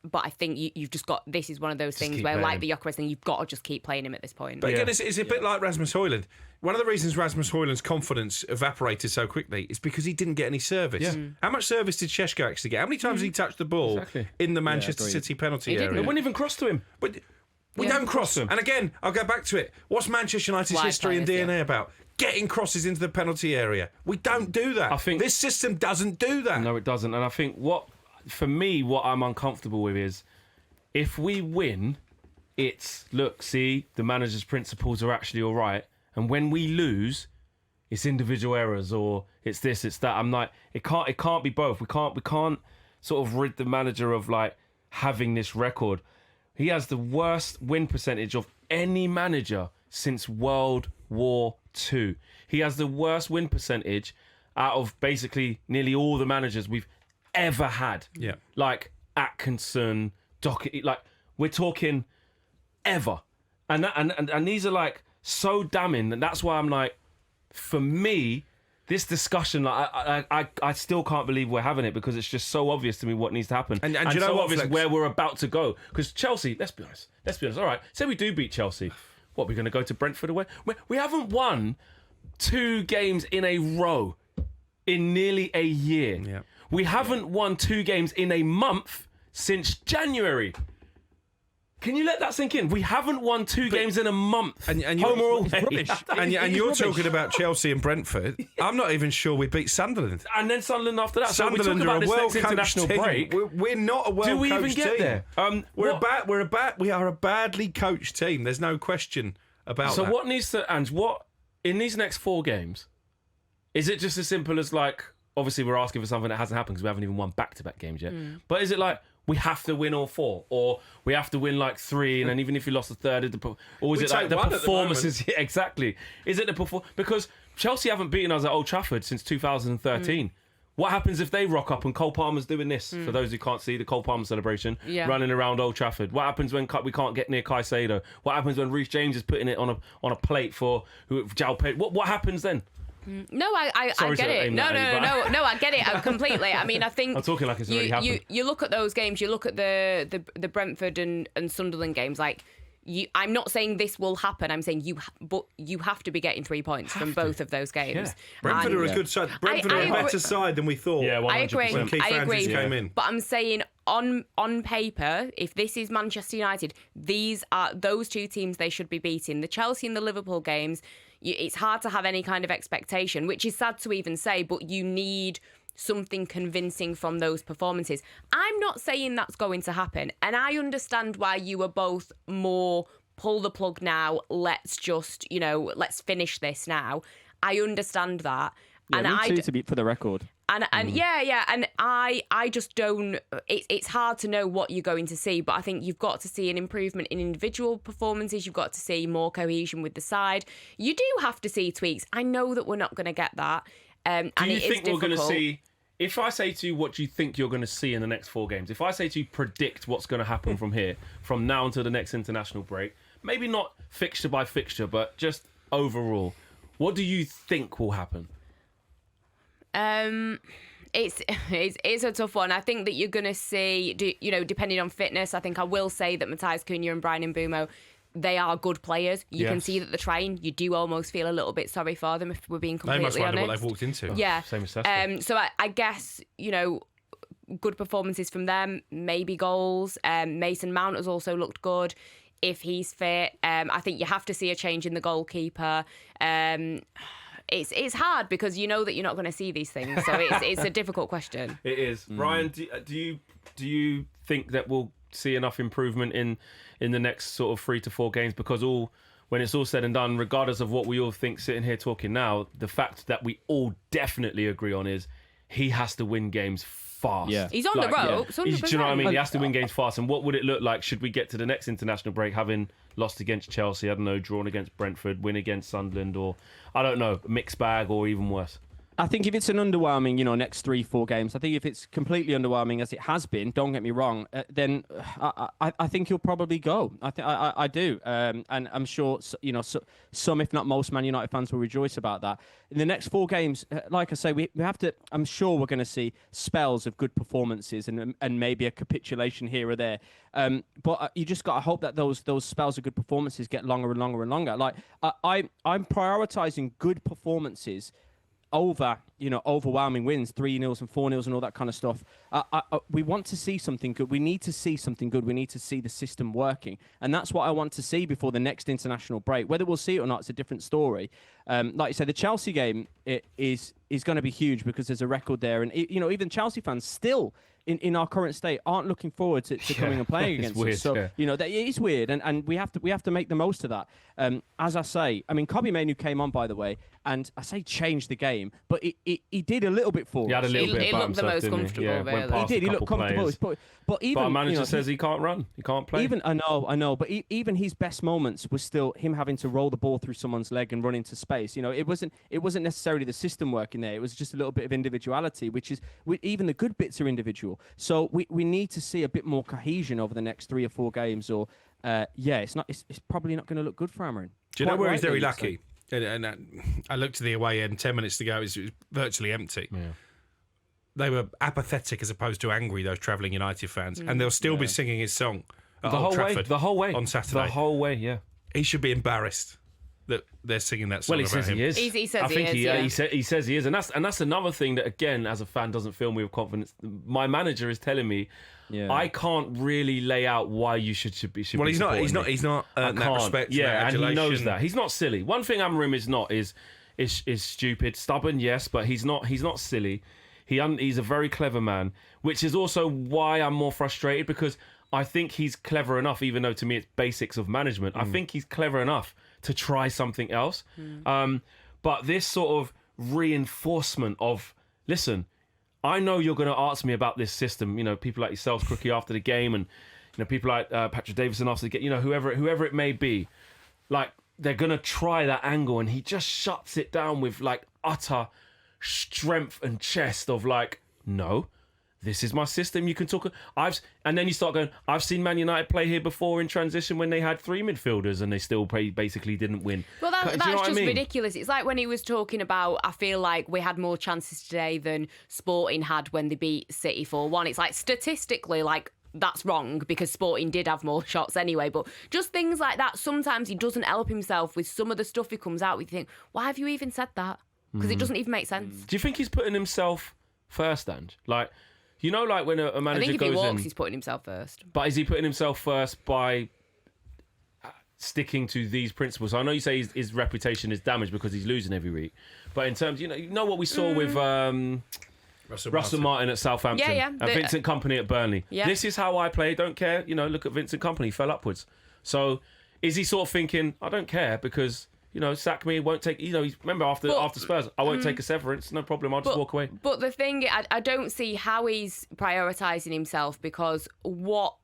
Speaker 4: But I think you've just got, this is one of those things
Speaker 2: keep
Speaker 4: where,
Speaker 2: playing
Speaker 4: like
Speaker 2: him.
Speaker 4: the Gyökeres thing, you've got to just keep playing him at this point.
Speaker 2: But again, it's a bit like Rasmus Højlund. One of the reasons Rasmus Højlund's confidence evaporated so quickly is because he didn't get any service.
Speaker 1: Yeah.
Speaker 2: How much service did Šeško actually get? How many times did he touch the ball in the Manchester City penalty area?
Speaker 1: It wouldn't even cross to him.
Speaker 2: But we don't cross them. And again, I'll go back to it. What's Manchester United's
Speaker 4: Wide
Speaker 2: history and
Speaker 4: players,
Speaker 2: DNA about? Getting crosses into the penalty area. We don't do that.
Speaker 1: I think
Speaker 2: this system doesn't do that.
Speaker 1: No, it doesn't. And I think what I'm uncomfortable with is if we win, it's, look, see, the manager's principles are actually all right. And when we lose, it's individual errors or it's this, it's that. I'm like, it can't be both. We can't sort of rid the manager of like having this record. He has the worst win percentage of any manager since World War II. He has the worst win percentage out of basically nearly all the managers we've ever had.
Speaker 2: Yeah.
Speaker 1: Like Atkinson, Doherty, like we're talking ever. And these are like so damning, and that's why I'm like, for me, this discussion, like I still can't believe we're having it because it's just so obvious to me what needs to happen.
Speaker 2: And
Speaker 1: and
Speaker 2: you know
Speaker 1: so
Speaker 2: what,
Speaker 1: obvious
Speaker 2: Flex? Where
Speaker 1: where we're about to go. Because Chelsea, let's be honest. All right, say we do beat Chelsea. What, we're going to go to Brentford away? We haven't won 2 games in a row in nearly a year.
Speaker 2: Yeah.
Speaker 1: We haven't won 2 games in a month since January. Can you let that sink in? We haven't won 2 games in a month.
Speaker 2: And
Speaker 1: home or
Speaker 2: it's
Speaker 1: away.
Speaker 2: rubbish. And you're talking about Chelsea and Brentford. I'm not even sure we beat Sunderland.
Speaker 1: And then Sunderland after that.
Speaker 2: Sunderland
Speaker 1: so we talk
Speaker 2: are
Speaker 1: about
Speaker 2: a
Speaker 1: this next
Speaker 2: well-coached
Speaker 1: international
Speaker 2: team.
Speaker 1: break.
Speaker 2: We're not a well-coached team.
Speaker 1: Do we even get there?
Speaker 2: We are a badly coached team. There's no question about
Speaker 1: So
Speaker 2: that.
Speaker 1: what needs to, Ange, what in these next 4 games, is it just as simple as like, obviously we're asking for something that hasn't happened because we haven't even won back-to-back games yet, but is it like we have to win all 4 or we have to win like 3 and then even if you lost the third, or is
Speaker 2: We
Speaker 1: it like
Speaker 2: take
Speaker 1: the
Speaker 2: one at the
Speaker 1: performances? Yeah, exactly. Is it the perform? Because Chelsea haven't beaten us at Old Trafford since 2013. What happens if they rock up and Cole Palmer's doing this? For those who can't see, the Cole Palmer celebration, running around Old Trafford. What happens when we can't get near Caicedo? What happens when Reece James is putting it on a plate for João Pedro? What happens then?
Speaker 4: No, I
Speaker 1: Sorry
Speaker 4: get
Speaker 1: to
Speaker 4: it.
Speaker 1: aim
Speaker 4: No,
Speaker 1: that at you,
Speaker 4: I get it completely. I mean, I think
Speaker 1: I'm talking like it's already happened.
Speaker 4: You look at those games. You look at the Brentford and Sunderland games. Like, I'm not saying this will happen. I'm saying but you have to be getting 3 points from both of those games.
Speaker 1: Yeah.
Speaker 2: Brentford are a good side. Brentford are a better side than we thought.
Speaker 1: Yeah, 100%.
Speaker 4: I agree.
Speaker 2: When Keith Andrews came in.
Speaker 4: But I'm saying on paper, if this is Manchester United, these are those 2 teams they should be beating. The Chelsea and the Liverpool games, it's hard to have any kind of expectation, which is sad to even say, but you need something convincing from those performances. I'm not saying that's going to happen, and I understand why you were both more pull the plug now, let's just, let's finish this now. I understand that.
Speaker 3: Yeah,
Speaker 4: and
Speaker 3: me too, to be for the record.
Speaker 4: And and I just don't. It's hard to know what you're going to see, but I think you've got to see an improvement in individual performances. You've got to see more cohesion with the side. You do have to see tweaks. I know that we're not going to get that.
Speaker 1: Do you think we're going to see? If I say to you, what do you think you're going to see in the next 4 games? If I say to you, predict what's going to happen from here, from now until the next international break, maybe not fixture by fixture, but just overall, what do you think will happen?
Speaker 4: It's a tough one. I think that you're going to see, depending on fitness, I think I will say that Matthias Cunha and Brian Mbeumo, they are good players. You can see that they're trying. You do almost feel a little bit sorry for them if we're being completely honest.
Speaker 2: They must wonder what they've walked into.
Speaker 4: Yeah.
Speaker 1: Same as Cesco.
Speaker 4: So I guess, good performances from them, maybe goals. Mason Mount has also looked good if he's fit. I think you have to see a change in the goalkeeper. It's hard because you know that you're not going to see these things, so it's a difficult question.
Speaker 1: It is. Ryan, do you think that we'll see enough improvement in the next sort of 3 to 4 games? Because when it's all said and done, regardless of what we all think sitting here talking now, the fact that we all definitely agree on is he has to win games fast.
Speaker 3: Yeah.
Speaker 4: He's on the ropes, 100%.
Speaker 1: Do you know what I mean? He has to win games fast. And what would it look like should we get to the next international break having lost against Chelsea, I don't know, drawn against Brentford, win against Sunderland, or I don't know, mixed bag or even worse?
Speaker 3: I think if it's an underwhelming, next 3-4 games, I think if it's completely underwhelming as it has been, don't get me wrong, then I think he'll probably go. I do, and I'm sure some, if not most, Man United fans will rejoice about that. In the next 4 games, like I say, we have to. I'm sure we're going to see spells of good performances and maybe a capitulation here or there. But you just got to hope that those spells of good performances get longer and longer and longer. Like I'm prioritizing good performances over, overwhelming wins, 3-0 and 4-0 and all that kind of stuff. We want to see something good. We need to see something good. We need to see the system working. And that's what I want to see before the next international break. Whether we'll see it or not, it's a different story. Like you said, the Chelsea game is going to be huge because there's a record there. And, even Chelsea fans still, in our current state, aren't looking forward to coming and playing against
Speaker 1: weird,
Speaker 3: us. So, that it is weird. And we have to make the most of that. As I say, Kobbie Mainoo came on, by the way, and I say changed the game, but he did a little bit for us.
Speaker 1: He had a little bit
Speaker 4: He
Speaker 1: about
Speaker 4: looked the
Speaker 1: himself,
Speaker 4: most
Speaker 1: didn't
Speaker 4: comfortable,
Speaker 1: he?
Speaker 4: really.
Speaker 1: Went past
Speaker 3: He did.
Speaker 1: a
Speaker 3: He looked
Speaker 1: couple
Speaker 3: comfortable.
Speaker 1: players.
Speaker 3: But even
Speaker 1: But our manager says he can't run. He can't play.
Speaker 3: I know. But even his best moments was still him having to roll the ball through someone's leg and run into space. It wasn't necessarily the system working there. It was just a little bit of individuality, which is even the good bits are individual. So we need to see a bit more cohesion over the next 3 or 4 games. Or it's probably not going to look good for Amorim.
Speaker 2: Do you know where he's very lucky? And I looked to the away end 10 minutes to go. It was virtually empty. Yeah. They were apathetic as opposed to angry, those travelling United fans. And they'll still be singing his song at Old Trafford
Speaker 1: the whole way.
Speaker 2: On Saturday.
Speaker 1: The whole way, yeah.
Speaker 2: He should be embarrassed that they're singing that song about him.
Speaker 1: He is.
Speaker 4: He says
Speaker 1: I think
Speaker 4: he is,
Speaker 1: he says he is. And that's another thing that, again, as a fan, doesn't fill me with confidence. My manager is telling me I can't really lay out why you should be.
Speaker 2: Well, he's not
Speaker 1: I
Speaker 2: that
Speaker 1: can't.
Speaker 2: respect.
Speaker 1: Yeah,
Speaker 2: that
Speaker 1: and he knows that. He's not silly. One thing Amorim is not is stupid, stubborn, yes, but he's not silly. He's a very clever man, which is also why I'm more frustrated, because I think he's clever enough, even though to me it's basics of management. I think he's clever enough to try something else. But this sort of reinforcement of, listen, I know you're going to ask me about this system. People like yourselves, Crookie, after the game, and people like Patrick Davison after the game. Whoever it may be, like they're going to try that angle, and he just shuts it down with like utter strength and chest of like, no, this is my system. You can talk. And then you start going, I've seen Man United play here before in transition when they had 3 midfielders and they still basically didn't win.
Speaker 4: Well, that's just
Speaker 1: mean?
Speaker 4: ridiculous. It's like when he was talking about, I feel like we had more chances today than Sporting had when they beat City 4-1. It's like statistically, like, that's wrong because Sporting did have more shots anyway. But just things like that, sometimes he doesn't help himself with some of the stuff he comes out with. You think, why have you even said that? Because it doesn't even make sense.
Speaker 1: Do you think he's putting himself first, Ange? Like, like when a manager goes in...
Speaker 4: I think if he walks, he's putting himself first.
Speaker 1: But is he putting himself first by sticking to these principles? I know you say his reputation is damaged because he's losing every week. But in terms... You know what we saw with Russell Martin at Southampton.
Speaker 4: Yeah.
Speaker 1: And Vincent Kompany at Burnley. Yeah. This is how I play. Don't care. Look at Vincent Kompany. He fell upwards. So is he sort of thinking, I don't care because... sack me, won't take... remember after Spurs, I won't take a severance, no problem, I'll just walk away.
Speaker 4: But the thing, I don't see how he's prioritising himself, because what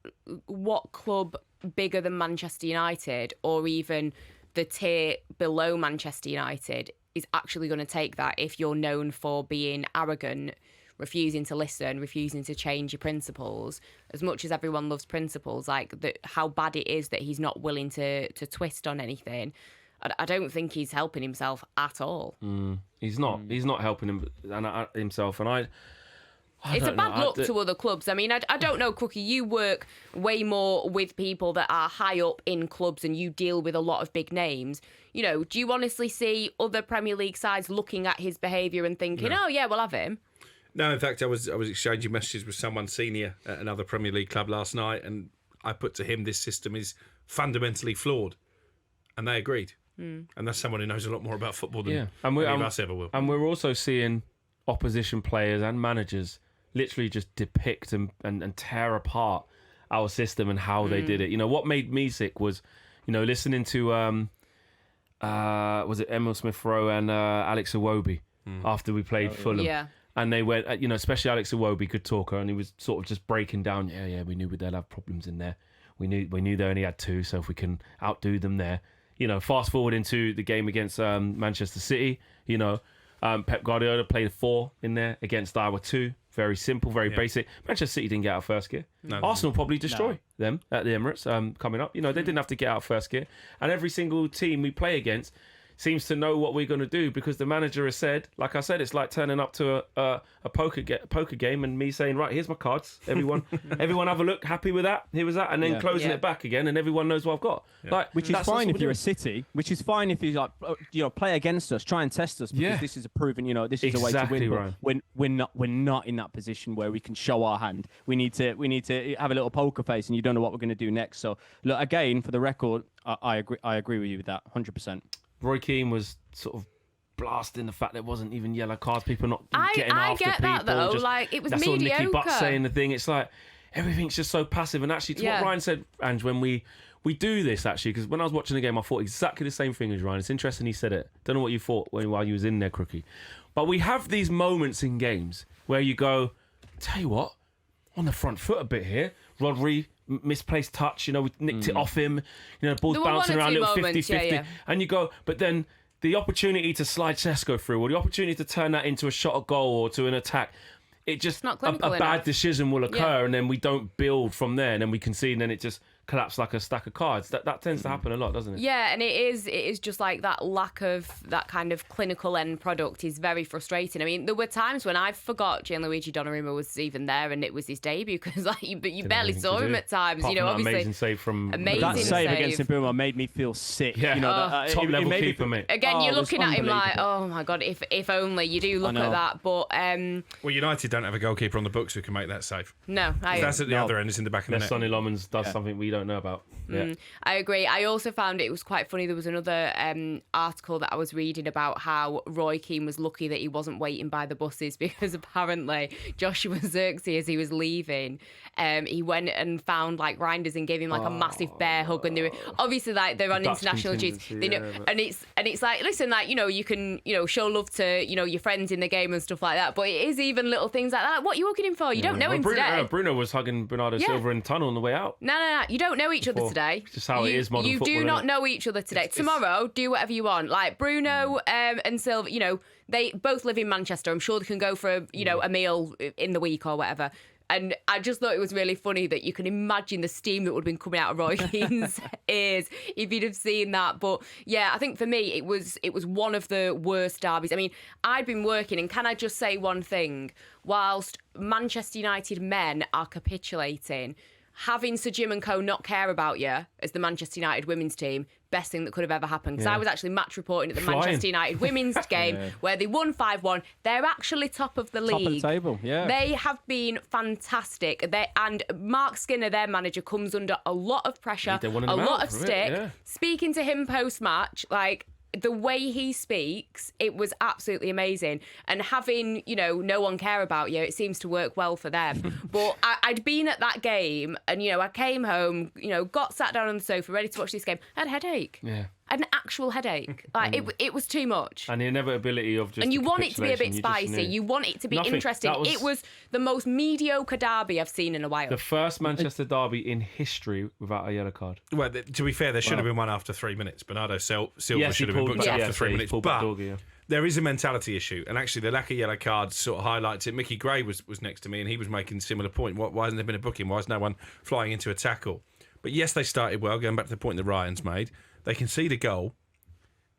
Speaker 4: club bigger than Manchester United, or even the tier below Manchester United, is actually going to take that if you're known for being arrogant, refusing to listen, refusing to change your principles? As much as everyone loves principles, like how bad it is that he's not willing to twist on anything... I don't think he's helping himself at all.
Speaker 1: He's not. He's not helping himself. And
Speaker 4: it's a bad look to other clubs. I mean, I don't know, Crookie, you work way more with people that are high up in clubs and you deal with a lot of big names. Do you honestly see other Premier League sides looking at his behaviour and thinking, oh, yeah, we'll have him?
Speaker 2: No, in fact, I was exchanging messages with someone senior at another Premier League club last night, and I put to him, this system is fundamentally flawed. And they agreed. And that's someone who knows a lot more about football than any of us ever will.
Speaker 1: And we're also seeing opposition players and managers literally just depict and tear apart our system and how they did it. What made me sick was, listening to, was it Emil Smith-Rowe and Alex Iwobi after we played Fulham. Yeah. And they went, especially Alex Iwobi, good talker, and he was sort of just breaking down, we knew they'd have problems in there. We knew they only had 2, so if we can outdo them there. Fast forward into the game against Manchester City, Pep Guardiola played 4 in there against Iowa 2. Very simple, very basic. Manchester City didn't get out of first gear.
Speaker 2: No,
Speaker 1: Arsenal probably destroy them at the Emirates coming up. They didn't have to get out of first gear. And every single team we play against seems to know what we're going to do because the manager has said, like I said, it's like turning up to a poker game and me saying, right, here's my cards. Everyone have a look. Happy with that? Here was that. And then closing it back again and everyone knows what I've got. Like,
Speaker 3: which is fine if you're a City, which is fine if you play against us, try and test us because this is a proven, this is a way to win.
Speaker 1: Right.
Speaker 3: But we're not in that position where we can show our hand. We need to have a little poker face and you don't know what we're going to do next. So look, again, for the record, I agree with you with that 100%.
Speaker 1: Roy Keane was sort of blasting the fact there wasn't even yellow cards. People not getting after people.
Speaker 4: I get that though. Like it was
Speaker 1: that's
Speaker 4: mediocre.
Speaker 1: That's all Nicky Butt saying the thing. It's like everything's just so passive. And actually, to what Ryan said, Ange, when we do this actually, because when I was watching the game, I thought exactly the same thing as Ryan. It's interesting he said it. Don't know what you thought while you was in there, Crookie. But we have these moments in games where you go, tell you what, on the front foot a bit here. Rodri, misplaced touch, we nicked it off him. Ball's bouncing around, little 50-50. And you go, but then the opportunity to slide Sesko through or the opportunity to turn that into a shot at goal or to an attack, it just, a bad decision will occur and then we don't build from there and then we concede and then it just collapse like a stack of cards. That tends to happen a lot, doesn't it?
Speaker 4: Yeah, and it is just like that lack of that kind of clinical end product is very frustrating. I mean, there were times when I forgot Gianluigi Donnarumma was even there and it was his debut because you barely saw him at times.
Speaker 1: Apart from
Speaker 4: obviously
Speaker 1: amazing save from
Speaker 3: that save against Mbuma made me feel sick.
Speaker 1: Yeah, top level keeper, mate.
Speaker 4: Again, you're looking at him like, oh my god, if only you do look at that. But
Speaker 2: well, United don't have a goalkeeper on the books who can make that save.
Speaker 4: No,
Speaker 2: that's at the other end. It's in the back of the net.
Speaker 1: Sonny Lomans does something we don't know about.
Speaker 4: I agree. I also found it was quite funny. There was another article that I was reading about how Roy Keane was lucky that he wasn't waiting by the buses because apparently Joshua Zirkzee, as he was leaving, he went and found like Reinders and gave him like a massive bear hug. And they were obviously like they're on international duty, and it's like, listen, like you can show love to your friends in the game and stuff like that. But it is even little things like that. What are you hugging him for? You don't know him today.
Speaker 1: Bruno was hugging Bernardo Silva in the tunnel on the way out.
Speaker 4: No. You don't know each other today.
Speaker 1: It's just how it is modern football.
Speaker 4: You do not know each other today. Tomorrow, do whatever you want. Like Bruno and Silva, they both live in Manchester. I'm sure they can go for a meal in the week or whatever. And I just thought it was really funny that you can imagine the steam that would have been coming out of Roy Keane's ears if you'd have seen that. But yeah, I think for me, it was one of the worst derbies. I mean, I'd been working, and can I just say one thing? Whilst Manchester United men are capitulating, having Sir Jim and Co not care about you as the Manchester United women's team, best thing that could have ever happened. Because I was actually match reporting at the Manchester United women's game where they won 5-1. They're actually top of the league.
Speaker 3: Top of the table, yeah.
Speaker 4: They have been fantastic. And Mark Skinner, their manager, comes under a lot of pressure, a lot of stick. Yeah. Speaking to him post-match, like, the way he speaks, it was absolutely amazing. And having, no one care about you, it seems to work well for them. But I'd been at that game and, I came home, got sat down on the sofa, ready to watch this game. I had a headache. Yeah. An actual headache. Like, it was too much.
Speaker 1: And the inevitability of just...
Speaker 4: And you want it to be a bit spicy. You want it to be interesting. It was the most mediocre derby I've seen in a while.
Speaker 1: The first Manchester derby in history without a yellow card.
Speaker 2: Well, to be fair, there should have been one after 3 minutes. Bernardo Silva should have been booked after 3 minutes. But there is a mentality issue. And actually, the lack of yellow cards sort of highlights it. Mickey Gray was next to me and he was making a similar point. Why hasn't there been a booking? Why is no one flying into a tackle? But yes, they started well, going back to the point that Ryan's made. They conceded a goal.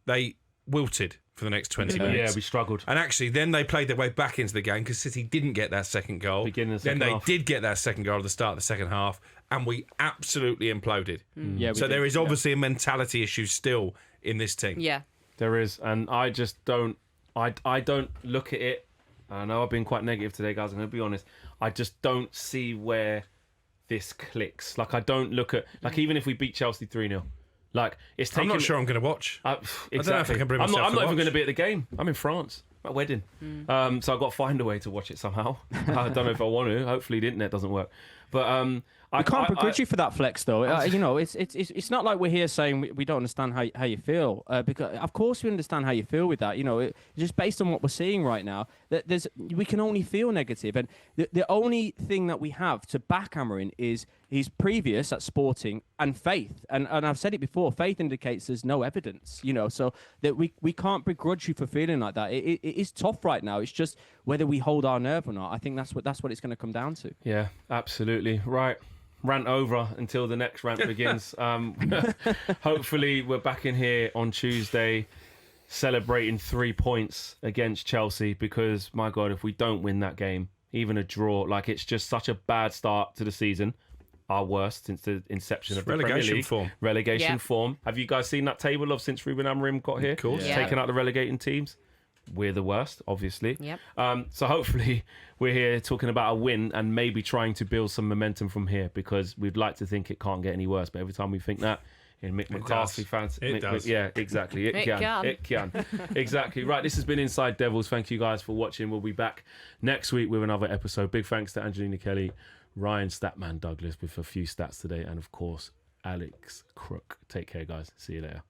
Speaker 2: They wilted for the next 20 minutes.
Speaker 1: Yeah, we struggled.
Speaker 2: And actually, then they played their way back into the game because City didn't get that second goal. Then they did get that second goal at the start of the second half, and we absolutely imploded.
Speaker 3: Yeah,
Speaker 2: so there is obviously a mentality issue still in this team.
Speaker 4: Yeah.
Speaker 1: There is, and I just don't... I don't look at it... I know I've been quite negative today, guys, I'm going to be honest. I just don't see where this clicks. Like, I don't look at... Like, even if we beat Chelsea 3-0... Like, it's taking...
Speaker 2: I'm not sure I'm going to watch.
Speaker 1: Exactly.
Speaker 2: I don't know if I can bring myself
Speaker 1: I'm not even
Speaker 2: watch.
Speaker 1: going to be at the game. I'm in France. at a wedding. So I've got to find a way to watch it somehow. I don't know if I want to. Hopefully the internet doesn't work. But
Speaker 3: I can't begrudge you for that flex, though. You know, it's not like we're here saying we don't understand how you feel, because of course we understand how you feel with that. You know, just based on what we're seeing right now, that we can only feel negative, and the only thing that we have to back Amorim is his previous at Sporting and faith, and I've said it before. Faith indicates there's no evidence. You know, so that we can't begrudge you for feeling like that. It is tough right now. It's just whether we hold our nerve or not. I think that's what it's going to come down to.
Speaker 1: Yeah, absolutely right. Rant over until the next rant begins. Hopefully we're back in here on Tuesday celebrating 3 points against Chelsea, because my God, if we don't win that game, even a draw, like, it's just such a bad start to the season. Our worst since the inception of the Premier League. Relegation form. Have you guys seen that table of since Ruben Amorim got here?
Speaker 2: Of course.
Speaker 4: Yeah.
Speaker 1: Taking out the relegating teams. We're the worst, obviously.
Speaker 4: Yep.
Speaker 1: So hopefully we're here talking about a win and maybe trying to build some momentum from here, because we'd like to think it can't get any worse. But every time we think that, in Mick McCarthy fans,
Speaker 2: It does.
Speaker 1: yeah, exactly. It can. Exactly. Right. This has been Inside Devils. Thank you guys for watching. We'll be back next week with another episode. Big thanks to Angelina Kelly, Ryan Statman Douglas with a few stats today, and of course Alex Crook. Take care, guys. See you later.